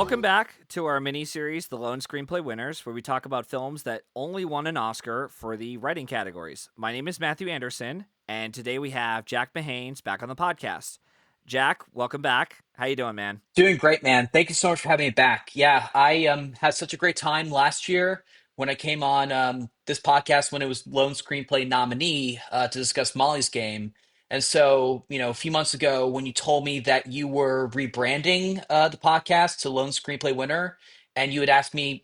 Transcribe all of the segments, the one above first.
Welcome back to our mini series, The Lone Screenplay Winners, where we talk about films that only won an Oscar for the writing categories. My name is Matthew Anderson, and today we have Jack Mahanes back on the podcast. Jack, welcome back. How you doing, man? Doing great, man. Thank you so much for having me back. Yeah, I had such a great time last year when I came on this podcast when it was Lone Screenplay nominee to discuss Molly's Game. And so, a few months ago, when you told me that you were rebranding the podcast to Lone Screenplay Winner, and you had asked me,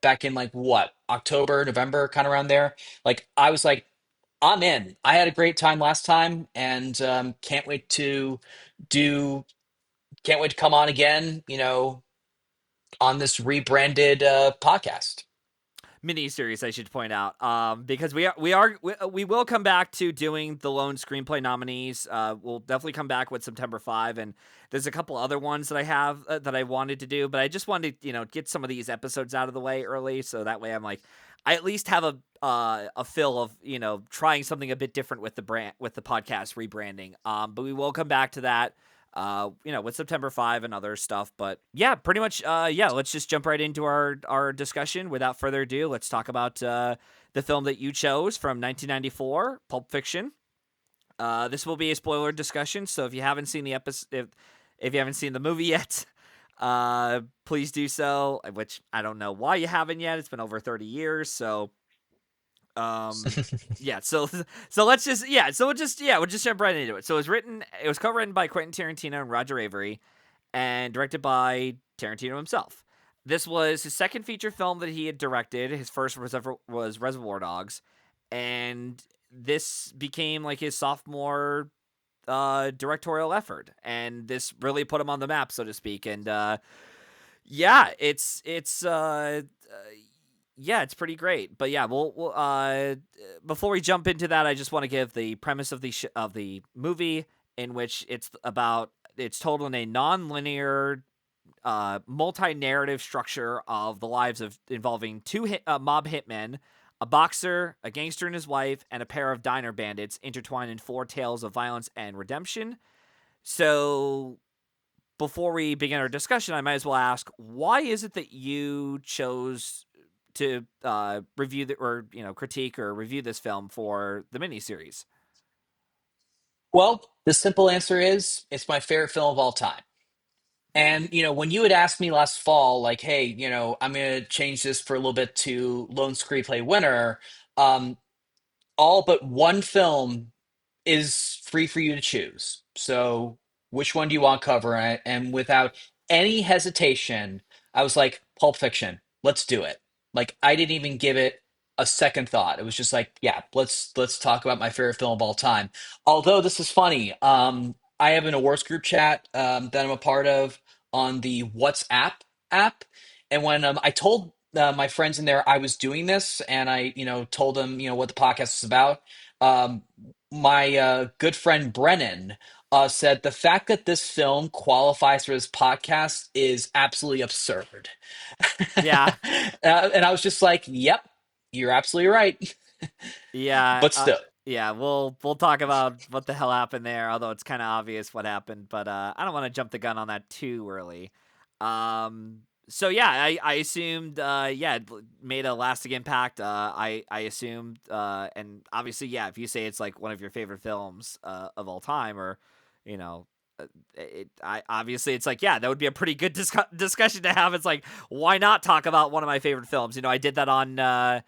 back in like what, October, November, kind of around there, like I was like, I'm in. I had a great time last time, and do can't wait to come on again, on this rebranded podcast. Mini series, I should point out, because we will come back to doing the Lone Screenplay nominees. We'll definitely come back with September 5, and there's a couple other ones that I have that I wanted to do, but I just wanted to get some of these episodes out of the way early, so that way I'm like, I at least have a fill of trying something a bit different with the brand with the podcast rebranding. But we will come back to that with September 5 and other stuff. But yeah, pretty much, let's just jump right into our discussion. Without further ado, let's talk about the film that you chose from 1994, Pulp Fiction. This will be a spoiler discussion, so if you haven't seen the episode, if you haven't seen the movie yet, please do so. Which I don't know why you haven't yet. It's been over 30 years, so um, yeah. So let's just we'll just jump right into it. So it was co-written by Quentin Tarantino and Roger Avery, and directed by Tarantino himself. This was his second feature film that he had directed. His first was Reservoir Dogs, and this became like his sophomore directorial effort, and this really put him on the map, so to speak. And yeah, it's pretty great. But yeah, we'll before we jump into that, I just want to give the premise of the movie, in which it's told in a non-linear multi-narrative structure of the lives of involving mob hitmen, a boxer, a gangster and his wife, and a pair of diner bandits intertwined in four tales of violence and redemption. So before we begin our discussion, I might as well ask, why is it that you chose to review or critique or review this film for the miniseries? Well, the simple answer is it's my favorite film of all time. And when you had asked me last fall, like, hey, I'm gonna change this for a little bit to Lone Screenplay Winner, um, all but one film is free for you to choose. So, which one do you want to cover? And without any hesitation, I was like, Pulp Fiction, let's do it. Like, I didn't even give it a second thought. It was just like, yeah, let's talk about my favorite film of all time. Although this is funny, I have an awards group chat that I'm a part of on the WhatsApp app, and when I told my friends in there I was doing this, and I told them what the podcast was about. Um, my good friend Brennan said the fact that this film qualifies for this podcast is absolutely absurd. Yeah, And I was just like, yep, you're absolutely right. yeah, But still, yeah. We'll talk about what the hell happened there. Although it's kind of obvious what happened, but I don't want to jump the gun on that too early. So yeah, I assumed it made a lasting impact. I assumed, and obviously, yeah, if you say it's like one of your favorite films of all time, or you know. I obviously it's like, yeah, that would be a pretty good discussion to have. It's like, why not talk about one of my favorite films? I did that on I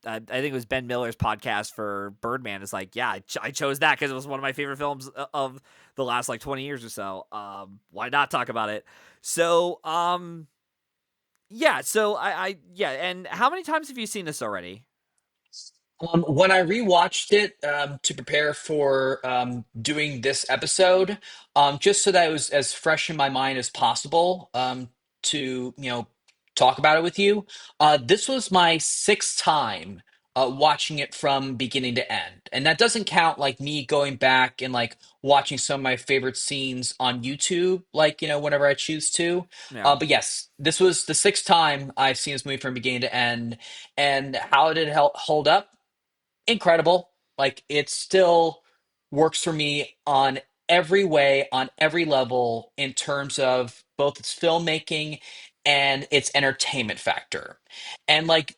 think it was Ben Miller's podcast for Birdman. Is like, yeah, I chose that because it was one of my favorite films of the last like 20 years or so. Why not talk about it? So yeah, so yeah, and how many times have you seen this already? when I rewatched it to prepare for doing this episode, just so that it was as fresh in my mind as possible to talk about it with you, this was my sixth time watching it from beginning to end, and that doesn't count like me going back and like watching some of my favorite scenes on YouTube, like whenever I choose to. Yeah. But yes, this was the sixth time I've seen this movie from beginning to end, and how did it hold up? Incredible. Like it still works for me on every way, on every level, in terms of both its filmmaking and its entertainment factor. And like,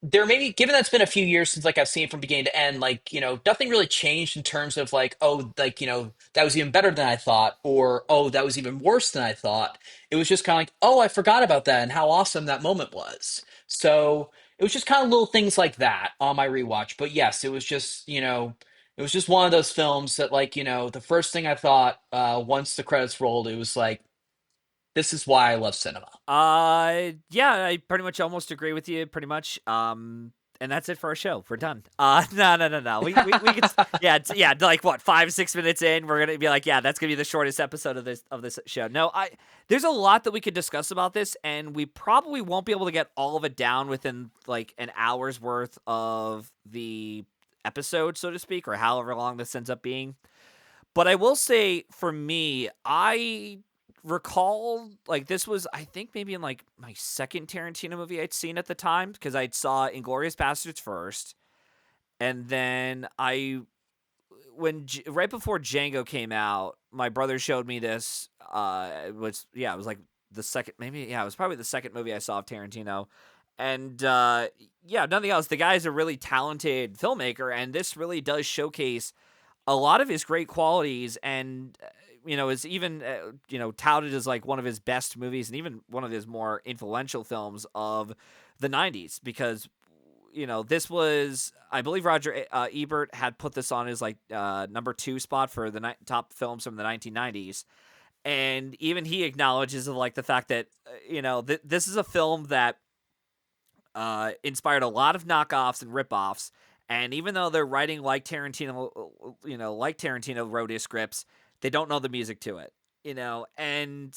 there maybe given that it's been a few years since like I've seen it from beginning to end, like, nothing really changed in terms of like, oh, like, that was even better than I thought, or oh, that was even worse than I thought. It was just kind of like, oh, I forgot about that and how awesome that moment was. So it was just kind of little things like that on my rewatch. But yes, it was just one of those films that, like, the first thing I thought once the credits rolled, it was like, this is why I love cinema. Yeah, I pretty much almost agree with you, pretty much. And that's it for our show. We're done. No, no, no, no. We could, yeah, yeah. Like what, 5, 6 minutes in, we're gonna be like, yeah, that's gonna be the shortest episode of this show. No, there's a lot that we could discuss about this, and we probably won't be able to get all of it down within like an hour's worth of the episode, so to speak, or however long this ends up being. But I will say, for me, I recall like this was, I think, maybe in like my second Tarantino movie I'd seen at the time, because I'd saw Inglorious Bastards first, and then right before Django came out, my brother showed me this. It was like the second, maybe, yeah, it was probably the second movie I saw of Tarantino. And yeah, nothing else. The guy's a really talented filmmaker, and this really does showcase a lot of his great qualities, and is even touted as like one of his best movies, and even one of his more influential films of the 90s, because this was, I believe, Roger Ebert had put this on his like number 2 spot for the top films from the 1990s, and even he acknowledges of like the fact that this is a film that inspired a lot of knockoffs and ripoffs. And even though they're writing like Tarantino, like Tarantino wrote his scripts, they don't know the music to it, and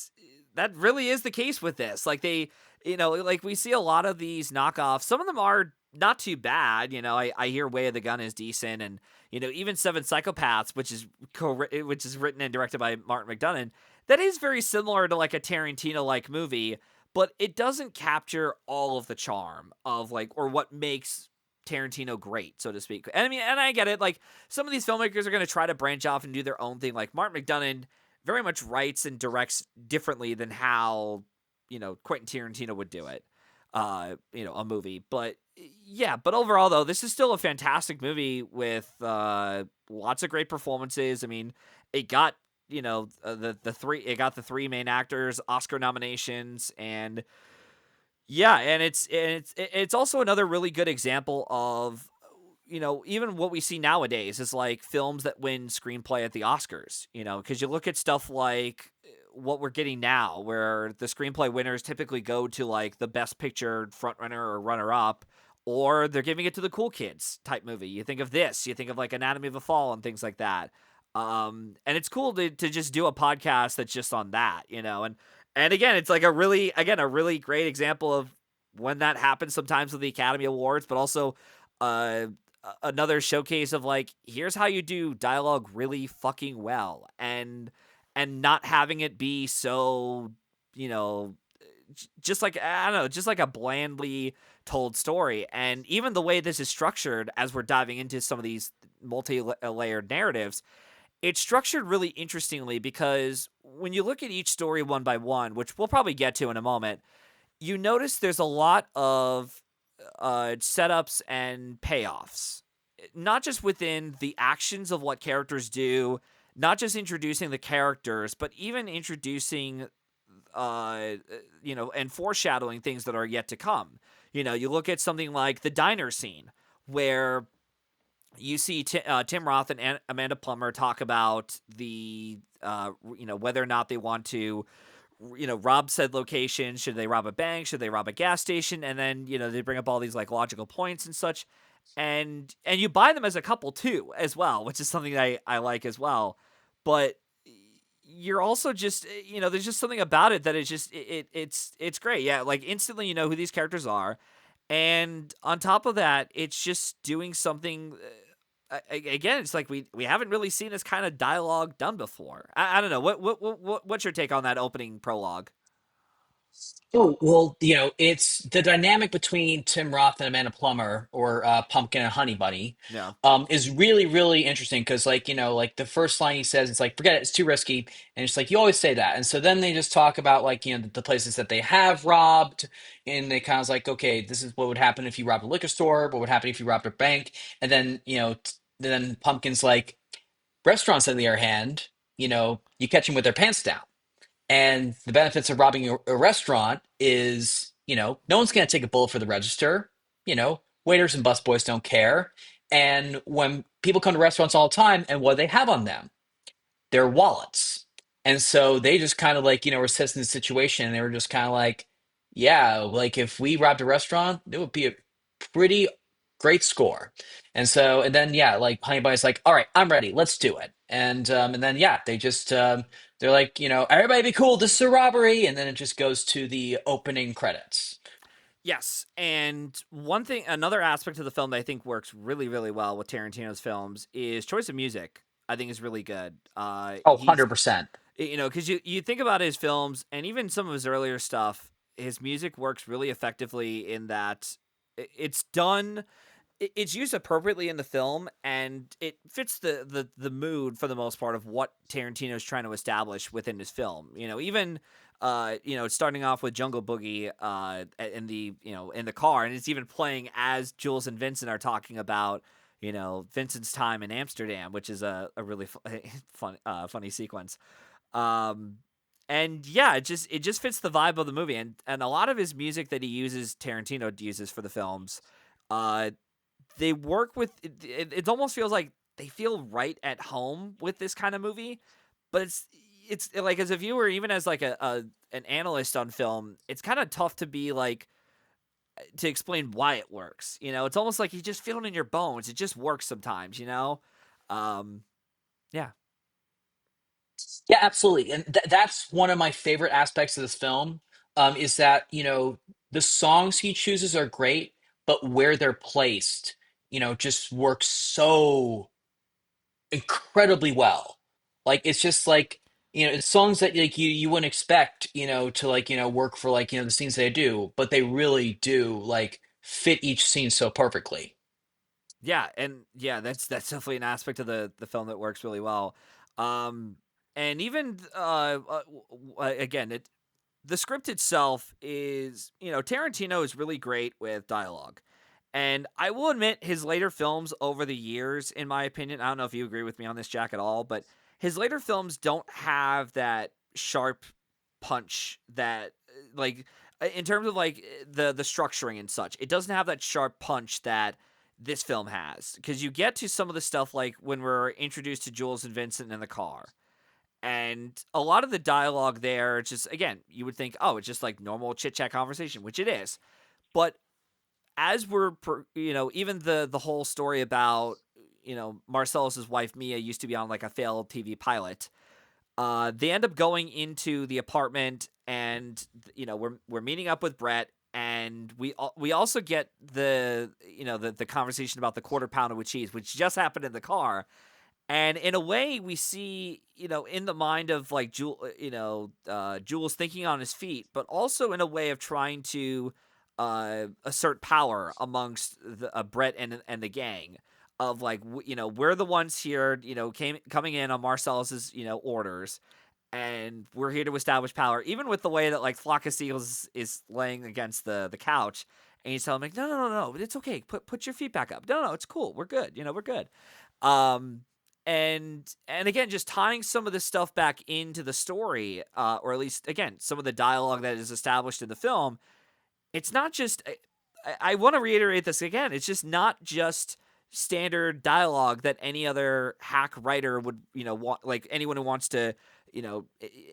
that really is the case with this. Like like we see a lot of these knockoffs. Some of them are not too bad. I hear Way of the Gun is decent, and even Seven Psychopaths, which is written and directed by Martin McDonagh, that is very similar to like a Tarantino like movie, but it doesn't capture all of the charm of like, or what makes Tarantino great, so to speak. And I mean, and I get it. Like, some of these filmmakers are going to try to branch off and do their own thing. Like Martin McDonagh very much writes and directs differently than how Quentin Tarantino would do it. A movie, but yeah. But overall, though, this is still a fantastic movie with lots of great performances. I mean, it got it got the 3 main actors Oscar nominations, and yeah, and it's also another really good example of even what we see nowadays is like films that win screenplay at the Oscars. Because you look at stuff like what we're getting now, where the screenplay winners typically go to like the best picture frontrunner or runner up, or they're giving it to the cool kids type movie. You think of this, you think of like Anatomy of a Fall and things like that. And it's cool to just do a podcast that's just on that, and again, it's like a really great example of when that happens sometimes with the Academy Awards, but also uh, another showcase of like, here's how you do dialogue really fucking well, and not having it be so, you know, just like, I don't know, just like a blandly told story. And even the way this is structured, as we're diving into some of these multi-layered narratives, it's structured really interestingly, because when you look at each story one by one, which we'll probably get to in a moment, you notice there's a lot of setups and payoffs, not just within the actions of what characters do, not just introducing the characters, but even introducing, and foreshadowing things that are yet to come. You look at something like the diner scene, where you see Tim Roth and Amanda Plummer talk about the, whether or not they want to, rob said location. Should they rob a bank? Should they rob a gas station? And then, they bring up all these like logical points and such. And you buy them as a couple too, as well, which is something I like as well. But you're also just, there's just something about it that is just, it's great. Yeah. Like, instantly, you know who these characters are. And on top of that, it's just doing something. Again, it's like we haven't really seen this kind of dialogue done before. I don't know. What's your take on that opening prologue? Oh, well, it's the dynamic between Tim Roth and Amanda Plummer, or Pumpkin and Honey Bunny, Yeah. is really, really interesting because, like, like the first line he says, it's like, forget it, it's too risky. And it's like, you always say that. And so then they just talk about, like, the places that they have robbed. And they kind of like, okay, this is what would happen if you robbed a liquor store, what would happen if you robbed a bank. And then, then Pumpkin's like, restaurants, on the other hand, you catch them with their pants down. And the benefits of robbing a restaurant is, no one's going to take a bullet for the register. Waiters and busboys don't care. And when people come to restaurants all the time, and what do they have on them? Their wallets. And so they just kind of like, were assessing the situation, and they were just kind of like, yeah, like if we robbed a restaurant, it would be a pretty great score. And then, yeah, like Honey Bunny's like, all right, I'm ready. Let's do it. And then, yeah, they're like, everybody be cool. This is a robbery. And then it just goes to the opening credits. Yes, and one thing, another aspect of the film that I think works really, really well with Tarantino's films is choice of music. I think is really good. Oh, He's 100%. because you think about his films and even some of his earlier stuff, his music works really effectively in that it's done it's used appropriately in the film and it fits the mood for the most part of what Tarantino's trying to establish within his film. Even starting off with Jungle Boogie in the car, and it's even playing as Jules and Vincent are talking about Vincent's time in Amsterdam, which is a really funny sequence. Um, and yeah, it just fits the vibe of the movie, and a lot of his music that he uses, Tarantino uses for the films. Uh, they work with it almost feels like they feel right at home with this kind of movie, but it's like as a viewer, even as like a an analyst on film, it's kind of tough to be like to explain why it works. It's almost like you just feel it in your bones. It just works sometimes. um yeah. Yeah, absolutely. And that's one of my favorite aspects of this film, is that, the songs he chooses are great, but where they're placed, just works so incredibly well. Like it's just like, it's songs that like you wouldn't expect, to like, work for like, the scenes they do, but they really do like fit each scene so perfectly. Yeah, and yeah, that's definitely an aspect of the film that works really well. Um, and even again, the script itself is, Tarantino is really great with dialogue. And I will admit his later films over the years, in my opinion, I don't know if you agree with me on this, Jack, at all, but his later films don't have that sharp punch that like in terms of like the structuring and such. It doesn't have that sharp punch that this film has, because you get to some of the stuff like when we're introduced to Jules and Vincent in the car. And a lot of the dialogue there, it's just again, you would think, oh, it's just like normal chit chat conversation, which it is. But as even the whole story about Marcellus's wife Mia used to be on like a failed TV pilot. They end up going into the apartment, and we're meeting up with Brett, and we also get the conversation about the quarter pounder with cheese, which just happened in the car. And in a way, we see, in the mind of like Jules thinking on his feet, but also in a way of trying to assert power amongst Brett and the gang. Of like, we're the ones here, coming in on Marcellus's, orders, and we're here to establish power. Even with the way that like Flock of Seagulls is laying against the couch, and he's telling him like, no, no, no, no, it's okay. Put your feet back up. No, no, it's cool. We're good. We're good. Um, and again, just tying some of this stuff back into the story, or at least again, some of the dialogue that is established in the film. It's not just. I want to reiterate this again. It's just not just standard dialogue that any other hack writer would, want, like anyone who wants to,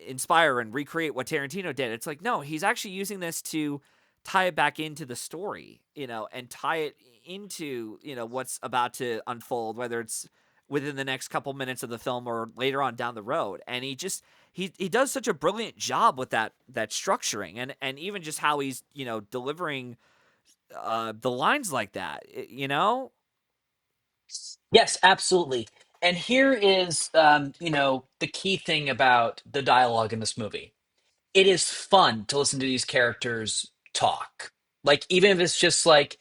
inspire and recreate what Tarantino did. It's like, no, he's actually using this to tie it back into the story, and tie it into, what's about to unfold, whether it's within the next couple minutes of the film or later on down the road. And he does such a brilliant job with that structuring, and even just how he's, delivering the lines like that. Yes, absolutely. And here is, the key thing about the dialogue in this movie. it is fun to listen to these characters talk. Like even if it's just like,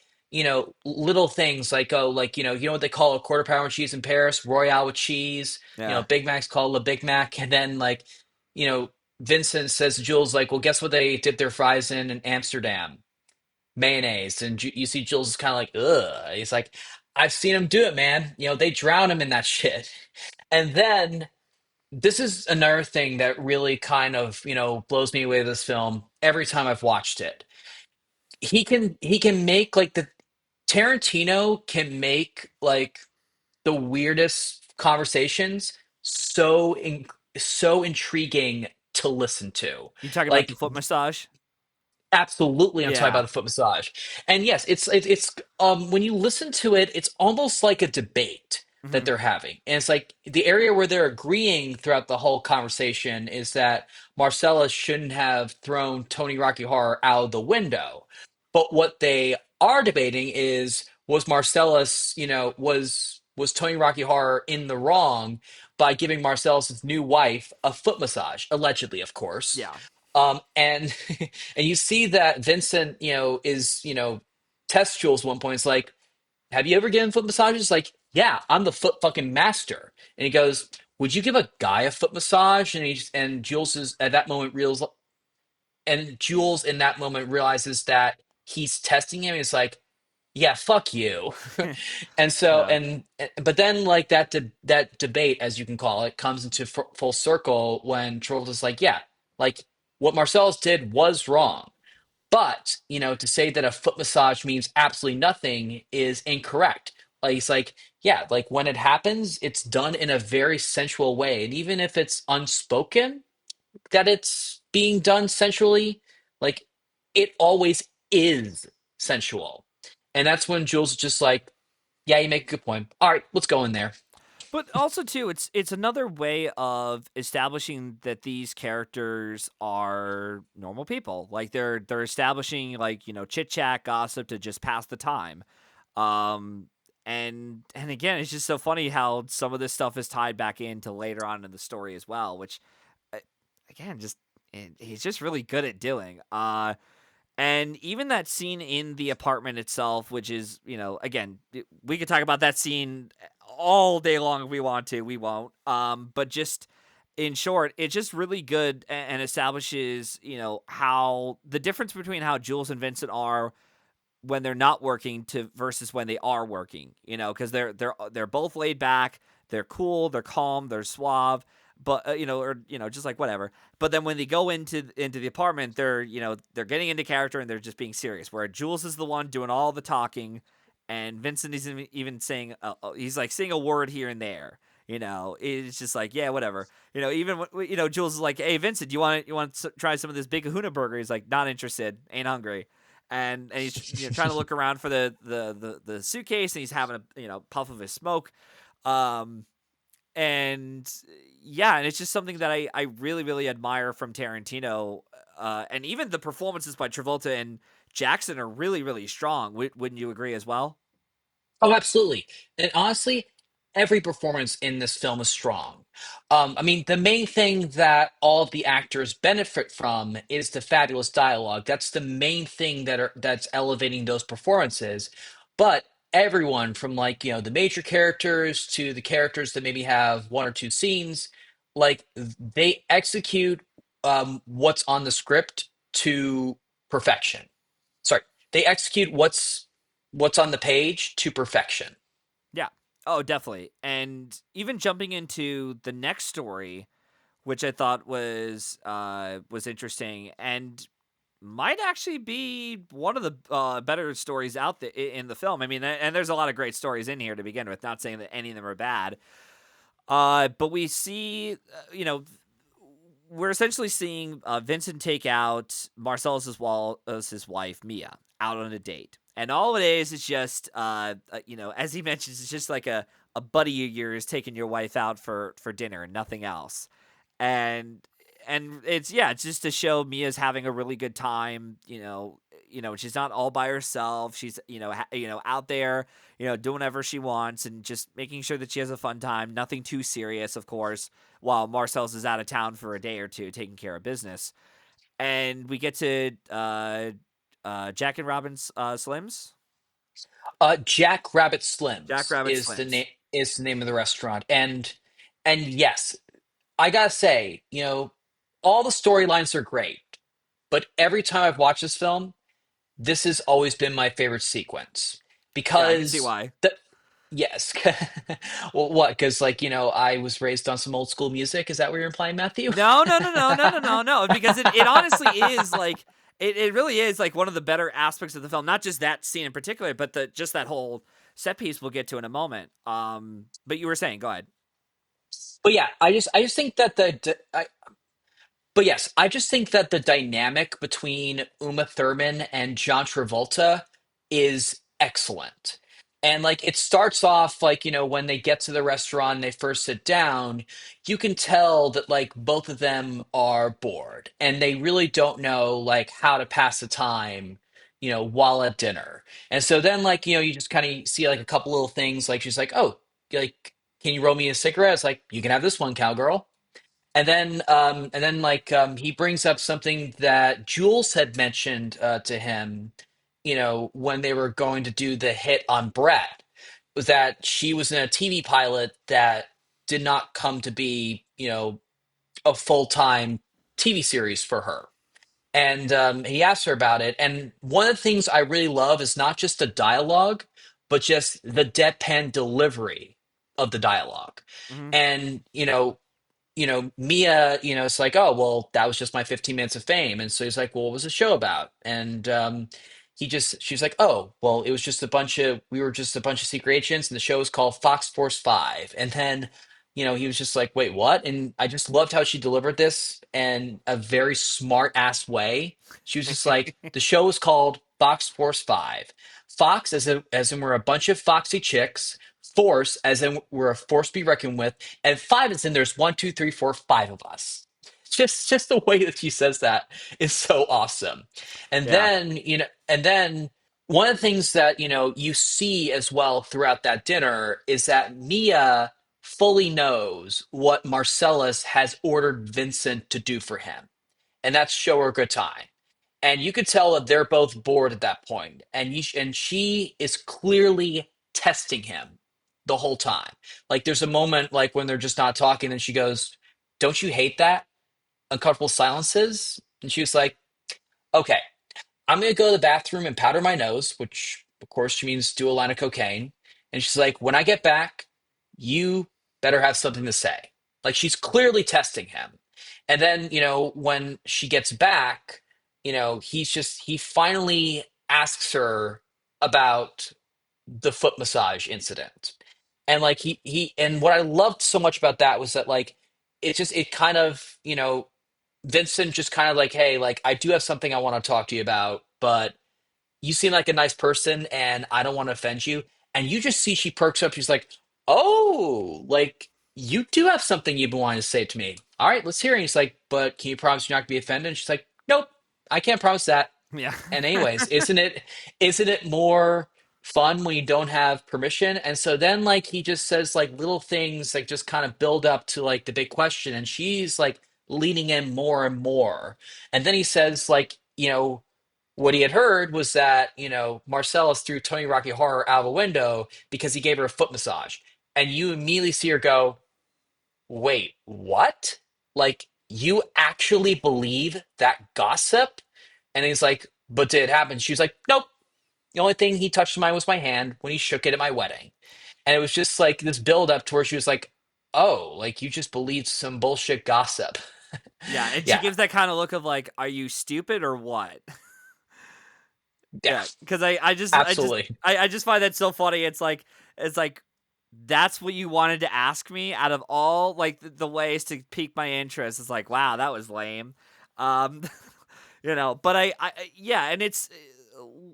little things like, oh, like, what they call a quarter pounder with cheese in Paris, Royale with cheese, Yeah. Big Mac's called a Big Mac. And then like, you know, Vincent says to Jules, like, well, guess what they dip their fries in Amsterdam? Mayonnaise. And you see Jules is kind of like, ugh. He's like, I've seen him do it, man. They drown him in that shit. And then this is another thing that really kind of blows me away with this film every time I've watched it. He can make like the Tarantino can make like the weirdest conversations so intriguing to listen to. You talking about the Like foot massage? absolutely, I'm talking about Yeah. the foot massage. And yes, it's when you listen to it, it's almost like a debate that Hmm. they're having. And it's like the area where they're agreeing throughout the whole conversation is that Marcellus shouldn't have thrown Tony Rocky Horror out of the window. But what they are debating is was Marcellus, was Tony Rocky Horror in the wrong by giving Marcellus' new wife a foot massage, allegedly, of course. Yeah. And and you see that Vincent, is, test Jules one point. It's like, have you ever given foot massages? Like, yeah, I'm the foot fucking master. And he goes, would you give a guy a foot massage? And Jules is at that moment Jules in that moment realizes that he's testing him. He's like, yeah, fuck you. And so, Yeah. but then like that debate, as you can call it, comes into full circle when Travolta's like, yeah, like what Marcellus did was wrong. But, to say that a foot massage means absolutely nothing is incorrect. Like, he's like, yeah, like when it happens, it's done in a very sensual way. And even if it's unspoken, that it's being done sensually, like it always is sensual. And that's when Jules is just like, yeah, you make a good point. All right, let's go in there. But also too, it's another way of establishing that these characters are normal people. Like they're establishing like, chit chat, gossip to just pass the time. Um and again, it's just so funny how some of this stuff is tied back into later on in the story as well, which uh, again, just he's just really good at doing. And even that scene in the apartment itself, which is, again, we could talk about that scene all day long if we want to. We won't. But just in short, it's just really good and establishes, how the difference between how Jules and Vincent are when they're not working to versus when they are working. Because they're both laid back, they're cool, they're calm, they're suave, but or just like whatever. But then when they go into the apartment, they're getting into character and they're just being serious. Where Jules is the one doing all the talking, and Vincent isn't even saying he's like saying a word here and there. It's just like, yeah, whatever. Even Jules is like, hey, Vincent, you want to try some of this big Kahuna burger? He's like, not interested, ain't hungry. And he's trying to look around for the suitcase, and he's having a puff of his smoke. Um, and yeah, and it's just something that I really really admire from Tarantino. And even the performances by Travolta and Jackson are really really strong. Wouldn't you agree as well? Oh, absolutely. And honestly, every performance in this film is strong. I mean, the main thing that all of the actors benefit from is the fabulous dialogue. That's the main thing that's elevating those performances. But everyone from like, the major characters to the characters that maybe have one or two scenes, like they execute what's on the script to perfection. Sorry, they execute what's on the page to perfection. Yeah. Oh, definitely. And even jumping into the next story, which I thought was interesting and might actually be one of the better stories out there in the film. I mean, and there's a lot of great stories in here to begin with. Not saying that any of them are bad. But we see, we're essentially seeing Vincent take out Marcellus's wall as his wife Mia out on a date, and all it is just, as he mentions, it's just like a buddy of yours taking your wife out for dinner and nothing else, and it's just to show Mia's having a really good time. She's not all by herself. She's out there, doing whatever she wants and just making sure that she has a fun time. Nothing too serious, of course, while Marcel's is out of town for a day or two taking care of business. and we get to Jack and Robin's Slims. Jack Rabbit Jack Slims Rabbit Slims. is the name of the restaurant, and yes, I gotta say, all the storylines are great, but every time I've watched this film, this has always been my favorite sequence Yeah, I can see because why. the yes, well, what? Because I was raised on some old school music. Is that what you're implying, Matthew? No, no, no, no, no, no, no, no. Because it honestly is like it really is like one of the better aspects of the film. Not just that scene in particular, but the just that whole set piece we'll get to in a moment. But you were saying, go ahead. But yeah, I just think that but yes, I just think that the dynamic between Uma Thurman and John Travolta is excellent. And like it starts off like, when they get to the restaurant and they first sit down, you can tell that like both of them are bored and they really don't know like how to pass the time, while at dinner. And so then like, you just kind of see like a couple little things like she's like, "Oh, like can you roll me a cigarette?" It's like, "You can have this one, cowgirl." And then like he brings up something that Jules had mentioned to him, when they were going to do the hit on Brett, was that she was in a TV pilot that did not come to be, a full-time TV series for her. And he asked her about it. And one of the things I really love is not just the dialogue, but just the deadpan delivery of the dialogue. Hmm. And, Mia, it's like, "Oh, well, that was just my 15 minutes of fame." And so he's like, "Well, what was the show about?" And she's like, "Oh, well, it was just we were just a bunch of secret agents, and the show was called Fox Force 5." And then, he was just like, "Wait, what?" And I just loved how she delivered this in a very smart ass way. She was just like, "The show is called Fox Force 5. Fox, as in we're a bunch of foxy chicks. Force, as in we're a force to be reckoned with, and five is in there's one, two, three, four, five of us." Just the way that she says that is so awesome. And Yeah. then, one of the things that, you see as well throughout that dinner is that Mia fully knows what Marcellus has ordered Vincent to do for him, and that's show her a good time. And you could tell that they're both bored at that point, and she is clearly testing him the whole time. Like there's a moment like when they're just not talking, and she goes, "Don't you hate that uncomfortable silences?" And she was like, "Okay, I'm gonna go to the bathroom and powder my nose," which of course she means do a line of cocaine. And she's like, "When I get back, you better have something to say." Like she's clearly testing him. And then, when she gets back, he finally asks her about the foot massage incident. And like and what I loved so much about that was that like it kind of, Vincent just kind of like, "Hey, like I do have something I want to talk to you about, but you seem like a nice person and I don't want to offend you." And you just see she perks up. She's like, "Oh, like you do have something you've been wanting to say to me. All right, let's hear it." And he's like, "But can you promise you're not gonna be offended?" And she's like, "Nope, I can't promise that." Yeah. And anyways, isn't it more fun when you don't have permission? And so then like he just says like little things like just kind of build up to like the big question, and she's like leaning in more and more. And then he says like, what he had heard was that, Marcellus threw Tony Rocky Horror out of a window because he gave her a foot massage. And you immediately see her go, "Wait, what? Like, you actually believe that gossip?" And he's like, "But did it happen?" She's like, "Nope. The only thing he touched mine was my hand when he shook it at my wedding." And it was just like this build up to where she was like, "Oh, like you just believed some bullshit gossip." Yeah, and she Yeah, gives that kind of look of like, "Are you stupid or what?" yeah, Yeah, because absolutely. I just find that so funny. It's like that's what you wanted to ask me out of all like the ways to pique my interest. It's like, wow, that was lame. Um, but yeah, and it's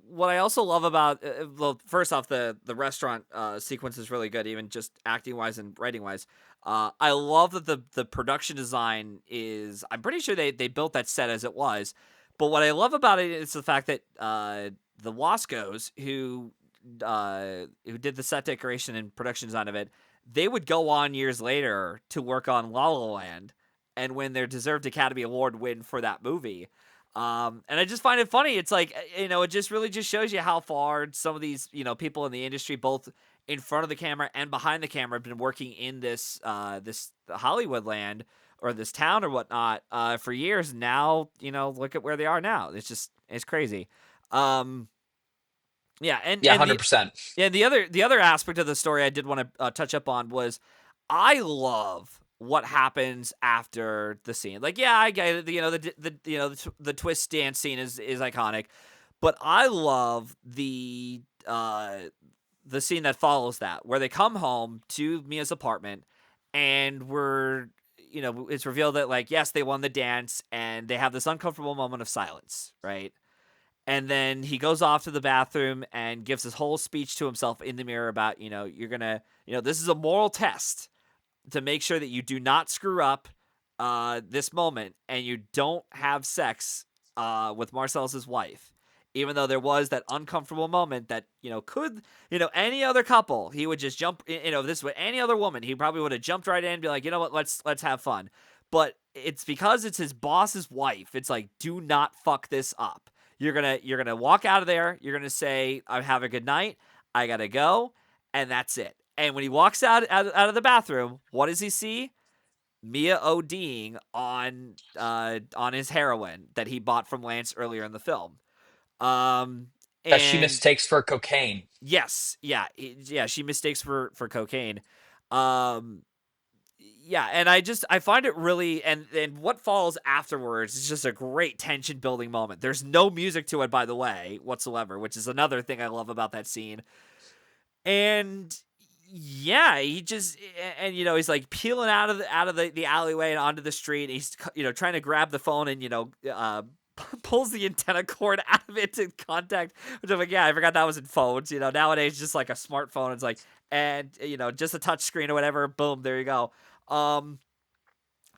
what I also love about well, first off, the restaurant sequence is really good, even just acting wise and writing wise. I love that the production design is. I'm pretty sure they built that set as it was, but what I love about it is the fact that the Wascos who did the set decoration and production design of it, they would go on years later to work on La La Land and win their deserved Academy Award win for that movie. And I just find it funny. It's like, it just really just shows you how far some of these, people in the industry, both in front of the camera and behind the camera, have been working in this Hollywood land or this town or whatnot for years. Now, look at where they are now. It's crazy. Um, yeah, Yeah, 100%. the other aspect of the story I did want to touch up on was I love what happens after the scene. Like, yeah, I get it. The twist dance scene is iconic, but I love the scene that follows that, where they come home to Mia's apartment, and it's revealed that, like, yes, they won the dance, and they have this uncomfortable moment of silence, right? And then he goes off to the bathroom and gives this whole speech to himself in the mirror about, you're gonna, this is a moral test to make sure that you do not screw up this moment, and you don't have sex with Marcellus's wife. Even though there was that uncomfortable moment that, could, any other couple, he would just jump, this with any other woman, he probably would have jumped right in and be like, you know what, let's have fun. But it's because it's his boss's wife. It's like, do not fuck this up. You're gonna walk out of there. You're gonna say, "I have a good night. I gotta go," and that's it. And when he walks out of the bathroom, what does he see? Mia ODing on his heroin that he bought from Lance earlier in the film. Um, That she and mistakes for cocaine. yes, yeah, yeah, she mistakes for cocaine. Um, yeah, and I find it really, and what follows afterwards is just a great tension building moment. There's no music to it, by the way, whatsoever, which is another thing I love about that scene. And yeah, he just, and he's like peeling out of the alleyway and onto the street. He's trying to grab the phone and pulls the antenna cord out of it to contact. Which I'm like, yeah, I forgot that was in phones. Nowadays just like a smartphone. It's like, and just a touch screen or whatever. Boom, there you go. Um,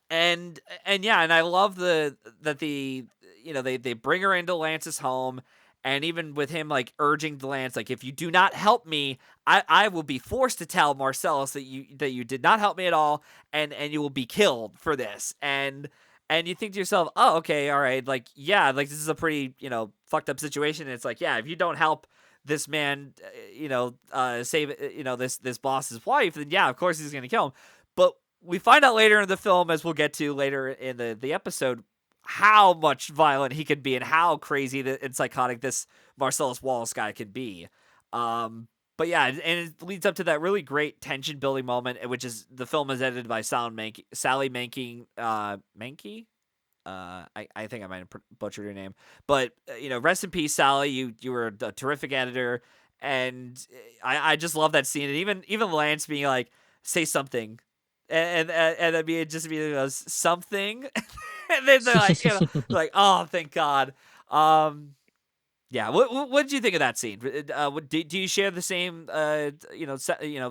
and yeah, and I love they bring her into Lance's home, and even with him like urging the Lance, like, if you do not help me, I will be forced to tell Marcellus that you did not help me at all, and you will be killed for this. And you think to yourself, oh, okay, all right, like, yeah, like, this is a pretty fucked up situation. And it's like, yeah, if you don't help this man, save this boss's wife, then yeah, of course he's gonna kill him. But we find out later in the film, as we'll get to later in the episode, how much violent he can be and how crazy and psychotic this Marcellus Wallace guy can be. But yeah, and it leads up to that really great tension building moment, which is the film is edited by Sally Mankey. Mankey? I think I might have butchered your name, but rest in peace, Sally. You were a terrific editor, and I just love that scene. And even Lance being like, say something, and I mean, it just be something, and then they're like, oh, thank God. Yeah. What did you think of that scene? Do you share the same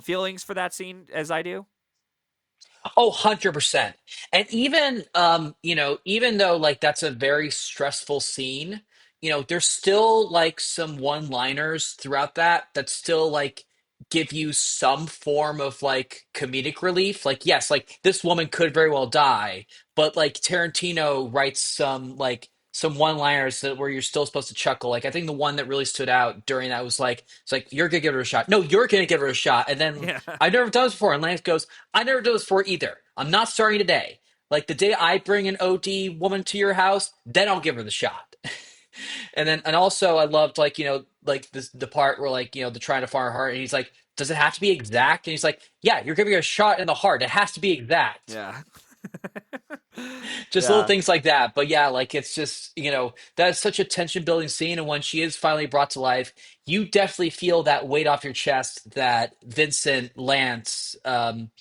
feelings for that scene as I do? Oh, 100%. And even even though like that's a very stressful scene, there's still like some one-liners throughout that still like give you some form of like comedic relief. Like, yes, like this woman could very well die, but like Tarantino writes some one-liners that where you're still supposed to chuckle. Like, I think the one that really stood out during that was like, it's like, you're gonna give her a shot. No, you're gonna give her a shot. And then Yeah. I've never done this before. And Lance goes, I never done this before either. I'm not starting today. Like the day I bring an OD woman to your house, then I'll give her the shot. And also I loved like, like this the part where like, they're trying to find her heart and he's like, does it have to be exact? And he's like, yeah, you're giving her a shot in the heart. It has to be exact. Yeah. Just little Yeah. things like that. But yeah, like it's just, that's such a tension building scene. And when she is finally brought to life, you definitely feel that weight off your chest that Vincent, Lance, and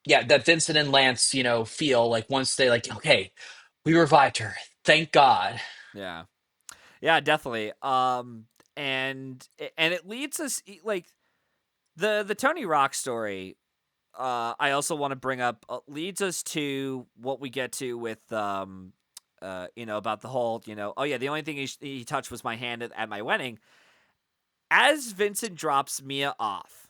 yeah, that Vincent and Lance, feel like once they like, okay, we revived her. Thank God. Yeah. Yeah, definitely. And it leads us like the Tony Rock story. I also want to bring up leads us to what we get to with about the whole oh yeah, the only thing he touched was my hand at my wedding. As Vincent drops Mia off,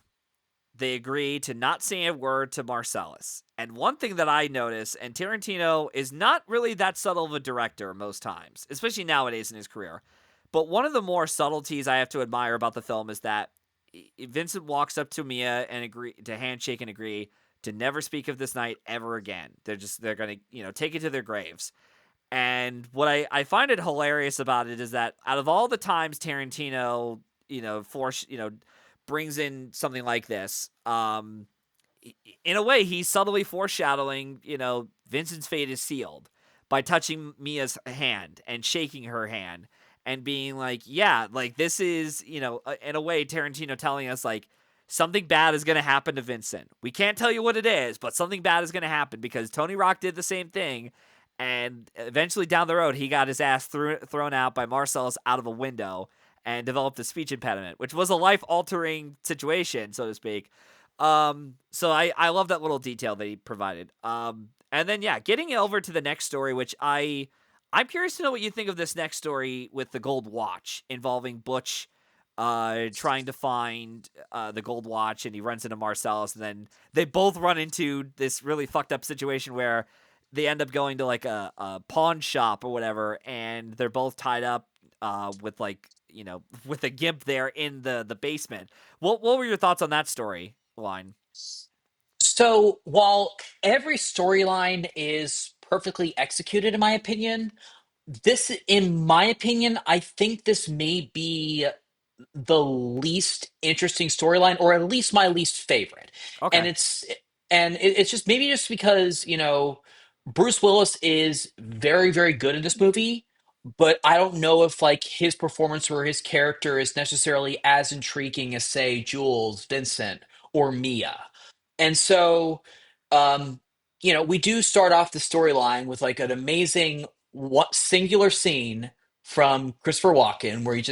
they agree to not say a word to Marcellus. And one thing that I notice, and Tarantino is not really that subtle of a director most times, especially nowadays in his career. But one of the more subtleties I have to admire about the film is that Vincent walks up to Mia and agree to handshake and agree to never speak of this night ever again. They're gonna take it to their graves. And what I find it hilarious about it is that out of all the times Tarantino brings in something like this, in a way he's subtly foreshadowing Vincent's fate is sealed by touching Mia's hand and shaking her hand and being like, yeah, like this is in a way Tarantino telling us like something bad is going to happen to Vincent. We can't tell you what it is, but something bad is going to happen because Tony Rock did the same thing. And eventually down the road, he got his ass thrown out by Marcellus out of a window and developed a speech impediment, which was a life-altering situation, so to speak. So I love that little detail that he provided. And then, yeah, getting over to the next story, which I'm curious to know what you think of this next story with the gold watch involving Butch trying to find the gold watch, and he runs into Marcellus, and then they both run into this really fucked up situation where they end up going to like a pawn shop or whatever, and they're both tied up with like with a gimp there in the basement. What were your thoughts on that storyline? So while every storyline is perfectly executed, in my opinion, in my opinion, I think this may be the least interesting storyline, or at least my least favorite. And Okay. it's just maybe just because Bruce Willis is very very good in this movie, but I don't know if like his performance or his character is necessarily as intriguing as say Jules, Vincent, or Mia. And so, um, we do start off the storyline with like an amazing singular scene from Christopher Walken, where he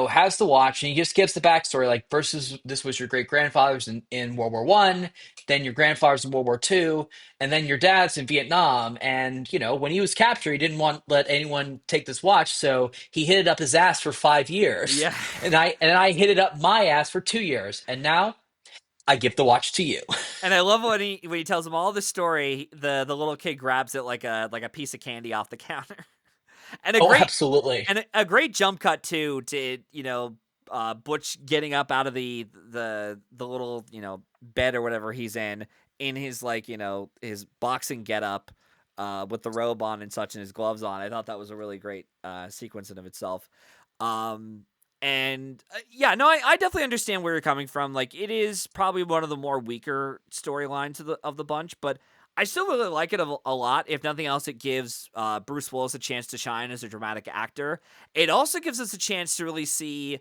has the watch, and he just gives the backstory like versus this was your great grandfather's in World War One, then your grandfather's in World War Two, and then your dad's in Vietnam. And when he was captured, he didn't want let anyone take this watch, so he hid it up his ass for 5 years, Yeah. and I hid it up my ass for 2 years, and now I give the watch to you. And I love when he tells him all the story, the little kid grabs it like a piece of candy off the counter. And a Oh, great absolutely. and a great jump cut too to Butch getting up out of the little bed or whatever he's in his like his boxing getup with the robe on and such and his gloves on. I thought that was a really great sequence in of itself. Um, and yeah, no, I definitely understand where you're coming from. Like it is probably one of the more weaker storylines of the bunch, but I still really like it a lot. If nothing else, it gives Bruce Willis a chance to shine as a dramatic actor. It also gives us a chance to really see,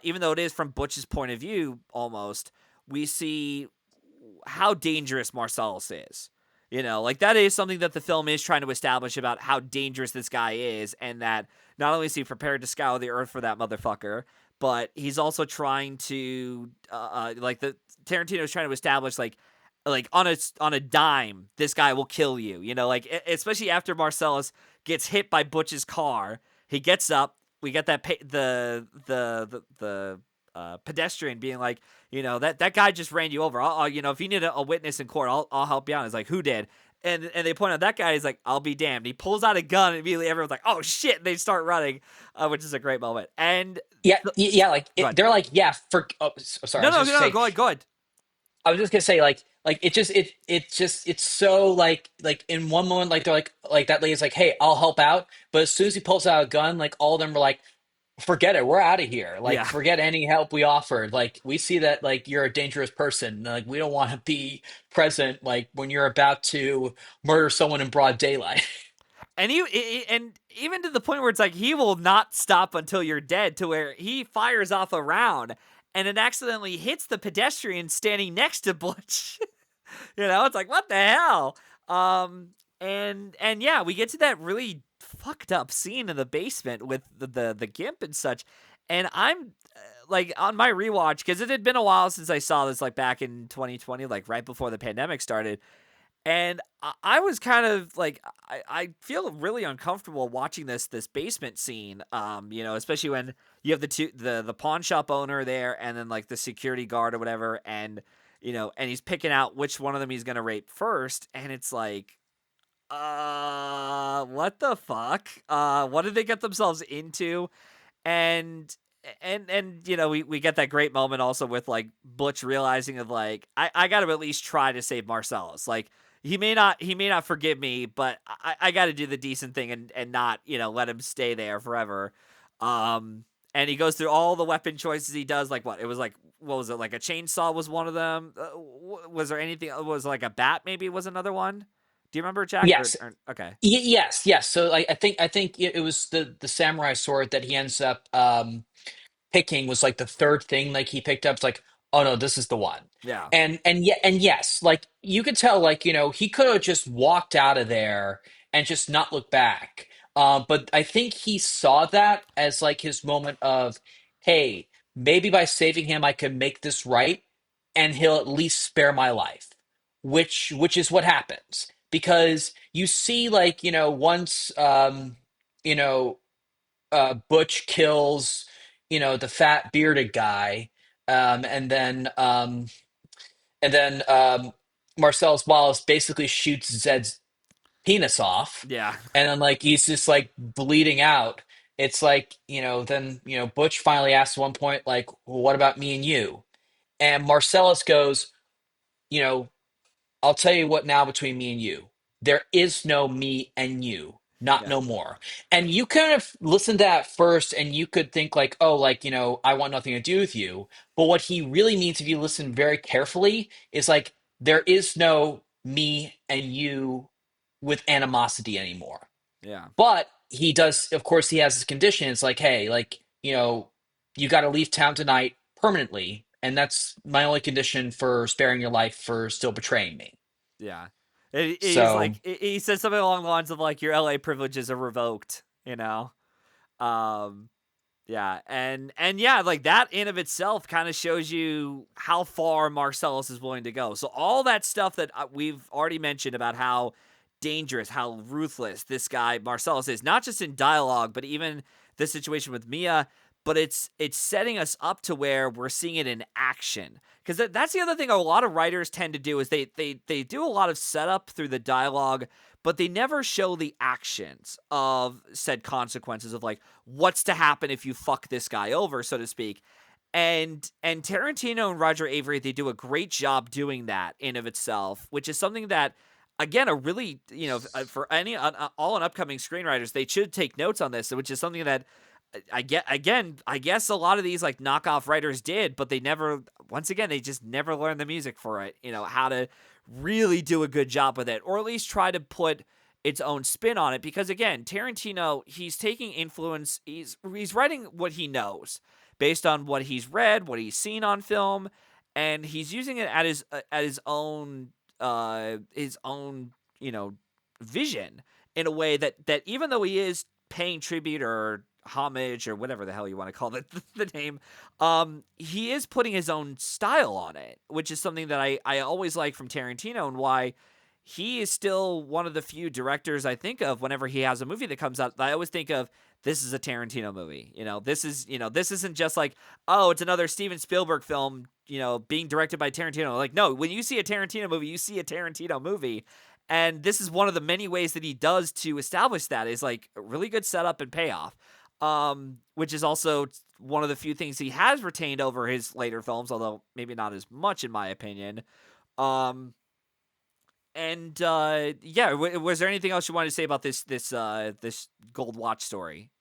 even though it is from Butch's point of view, almost we see how dangerous Marcellus is. Like that is something that the film is trying to establish about how dangerous this guy is, and that not only is he prepared to scour the earth for that motherfucker, but he's also trying to, like the Tarantino's trying to establish like on a dime, this guy will kill you. Like especially after Marcellus gets hit by Butch's car, he gets up. We get that the pedestrian being like, that guy just ran you over. If you need a witness in court, I'll help you out. It's like, who did? And they point out that guy is like, I'll be damned. He pulls out a gun and immediately everyone's like, oh shit! And they start running, which is a great moment. And Yeah, yeah. Like go ahead. they're like, yeah. Sorry. I No, was no, just no, no. saying. Go ahead. Go ahead. I was just gonna say like it's so like in one moment like they're like that lady's like, hey, I'll help out, but as soon as he pulls out a gun, like all of them were like, forget it, we're out of here, like Yeah. forget any help we offered, like we see that like you're a dangerous person, like we don't want to be present like when you're about to murder someone in broad daylight. And even to the point where it's like he will not stop until you're dead, to where he fires off a round and it accidentally hits the pedestrian standing next to Butch. It's like, what the hell? And yeah, we get to that really fucked up scene in the basement with the gimp and such. And I'm like on my rewatch, because it had been a while since I saw this, like back in 2020, like right before the pandemic started. And I was kind of like, I feel really uncomfortable watching this basement scene. Especially when you have the pawn shop owner there, and then like the security guard or whatever, and and he's picking out which one of them he's gonna rape first, and it's like, what the fuck? What did they get themselves into? And we get that great moment also with like Butch realizing of like, I gotta at least try to save Marcellus. Like, he may not forgive me, but I gotta do the decent thing and not let him stay there forever. And he goes through all the weapon choices he does. Like, what was it, like a chainsaw was one of them? Was there anything? Was like a bat maybe was another one? Do you remember, Jack? Yes. Okay. Yes. So I think it was the samurai sword that he ends up picking was like the third thing like he picked up. It's like, oh no, this is the one. Yeah. And yes, like you could tell, like, he could have just walked out of there and just not look back. But I think he saw that as like his moment of, hey, maybe by saving him I can make this right, and he'll at least spare my life. Which is what happens. Because you see, like, once you know Butch kills, the fat bearded guy, um, and then um, and then Marcellus Wallace basically shoots Zed's penis off, Yeah. and then like he's just like bleeding out. It's like, then Butch finally asks at one point, like, well, what about me and you? And Marcellus goes, you know, I'll tell you what now between me and you. There is no me and you, not Yeah. no more. And you kind of listen to that first and you could think like, oh, like, I want nothing to do with you. But what he really means, if you listen very carefully, is like, there is no me and you with animosity anymore. Yeah. But he does, of course, he has this condition. It's like, hey, like, you got to leave town tonight permanently. And that's my only condition for sparing your life for still betraying me. Yeah. He's So like, he says something along the lines of like, your LA privileges are revoked, you know? Um, yeah. And yeah, like that in of itself kind of shows you how far Marcellus is willing to go. So all that stuff that we've already mentioned about how dangerous, how ruthless this guy Marcellus is, not just in dialogue, but even the situation with Mia, but it's setting us up to where we're seeing it in action. Because that's the other thing a lot of writers tend to do is they do a lot of setup through the dialogue, but they never show the actions of said consequences of like what's to happen if you fuck this guy over, so to speak. And Tarantino and Roger Avery, they do a great job doing that in of itself, which is something that, again, a really, for any all and upcoming screenwriters, they should take notes on this, which is something that I get, again, I guess a lot of these like knockoff writers did, but they never, once again, they just never learned the music for it, how to really do a good job with it, or at least try to put its own spin on it. Because again, Tarantino, he's taking influence, he's writing what he knows based on what he's read, what he's seen on film, and he's using it at his own, vision, in a way that even though he is paying tribute or homage or whatever the hell you want to call the name, he is putting his own style on it, which is something that I always like from Tarantino, and why he is still one of the few directors I think of whenever he has a movie that comes out. I always think of, this is a Tarantino movie. This isn't just like, oh, it's another Steven Spielberg film, being directed by Tarantino. Like, no, when you see a Tarantino movie, you see a Tarantino movie. And this is one of the many ways that he does to establish that, is like a really good setup and payoff. Which is also one of the few things he has retained over his later films, although maybe not as much in my opinion. Um, and yeah, was there anything else you wanted to say about this Gold Watch story?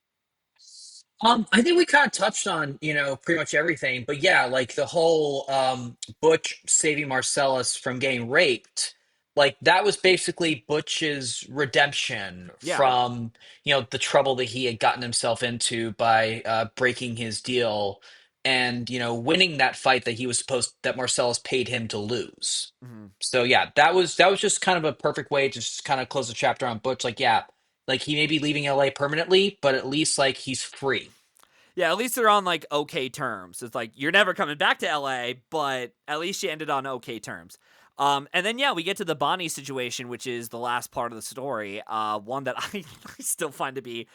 I think we kind of touched on, pretty much everything. But yeah, like the whole Butch saving Marcellus from getting raped, like that was basically Butch's redemption Yeah. from, the trouble that he had gotten himself into by breaking his deal and, winning that fight that that Marcellus paid him to lose. Mhm. So yeah, that was just kind of a perfect way to just kind of close the chapter on Butch. Like, yeah, like he may be leaving LA permanently, but at least like he's free. Yeah, at least they're on like okay terms. It's like, you're never coming back to LA, but at least you ended on okay terms. And then we get to the Bonnie situation, which is the last part of the story. One that I still find to be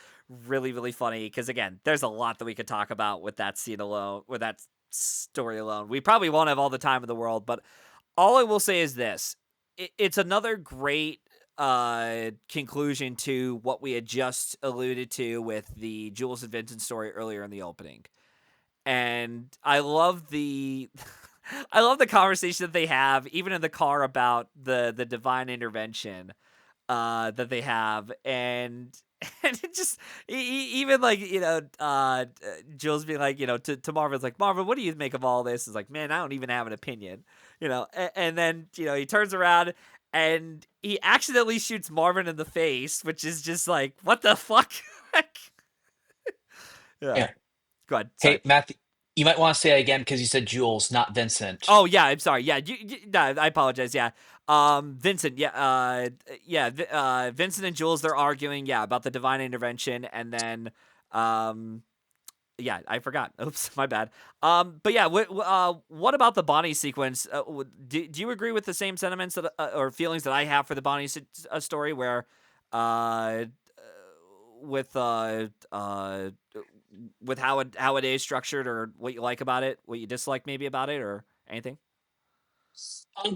really, really funny because again, there's a lot that we could talk about with that scene alone, with that story alone. We probably won't have all the time in the world, but all I will say is this: it's another great conclusion to what we had just alluded to with the Jules and Vincent story earlier in the opening. And I love the I love the conversation that they have, even in the car, about the divine intervention that they have, and and it just even like Jules being like to Marvin's like, Marvin, what do you make of all this? Is like, man, I don't even have an opinion, and then he turns around and he accidentally shoots Marvin in the face, which is just like, what the fuck. Like, yeah, Yeah. go ahead, sorry. Hey, Matthew, you might want to say that again because you said Jules, not Vincent. Oh yeah, I'm sorry. Yeah, no, I apologize. Yeah, Vincent. Yeah, Vincent and Jules, they're arguing. Yeah, about the divine intervention, and then, yeah, I forgot. Oops, my bad. But yeah, what about the Bonnie sequence? Do you agree with the same sentiments that or feelings that I have for the Bonnie story, where, uh, with with how it is structured, or what you like about it, what you dislike maybe about it, or anything?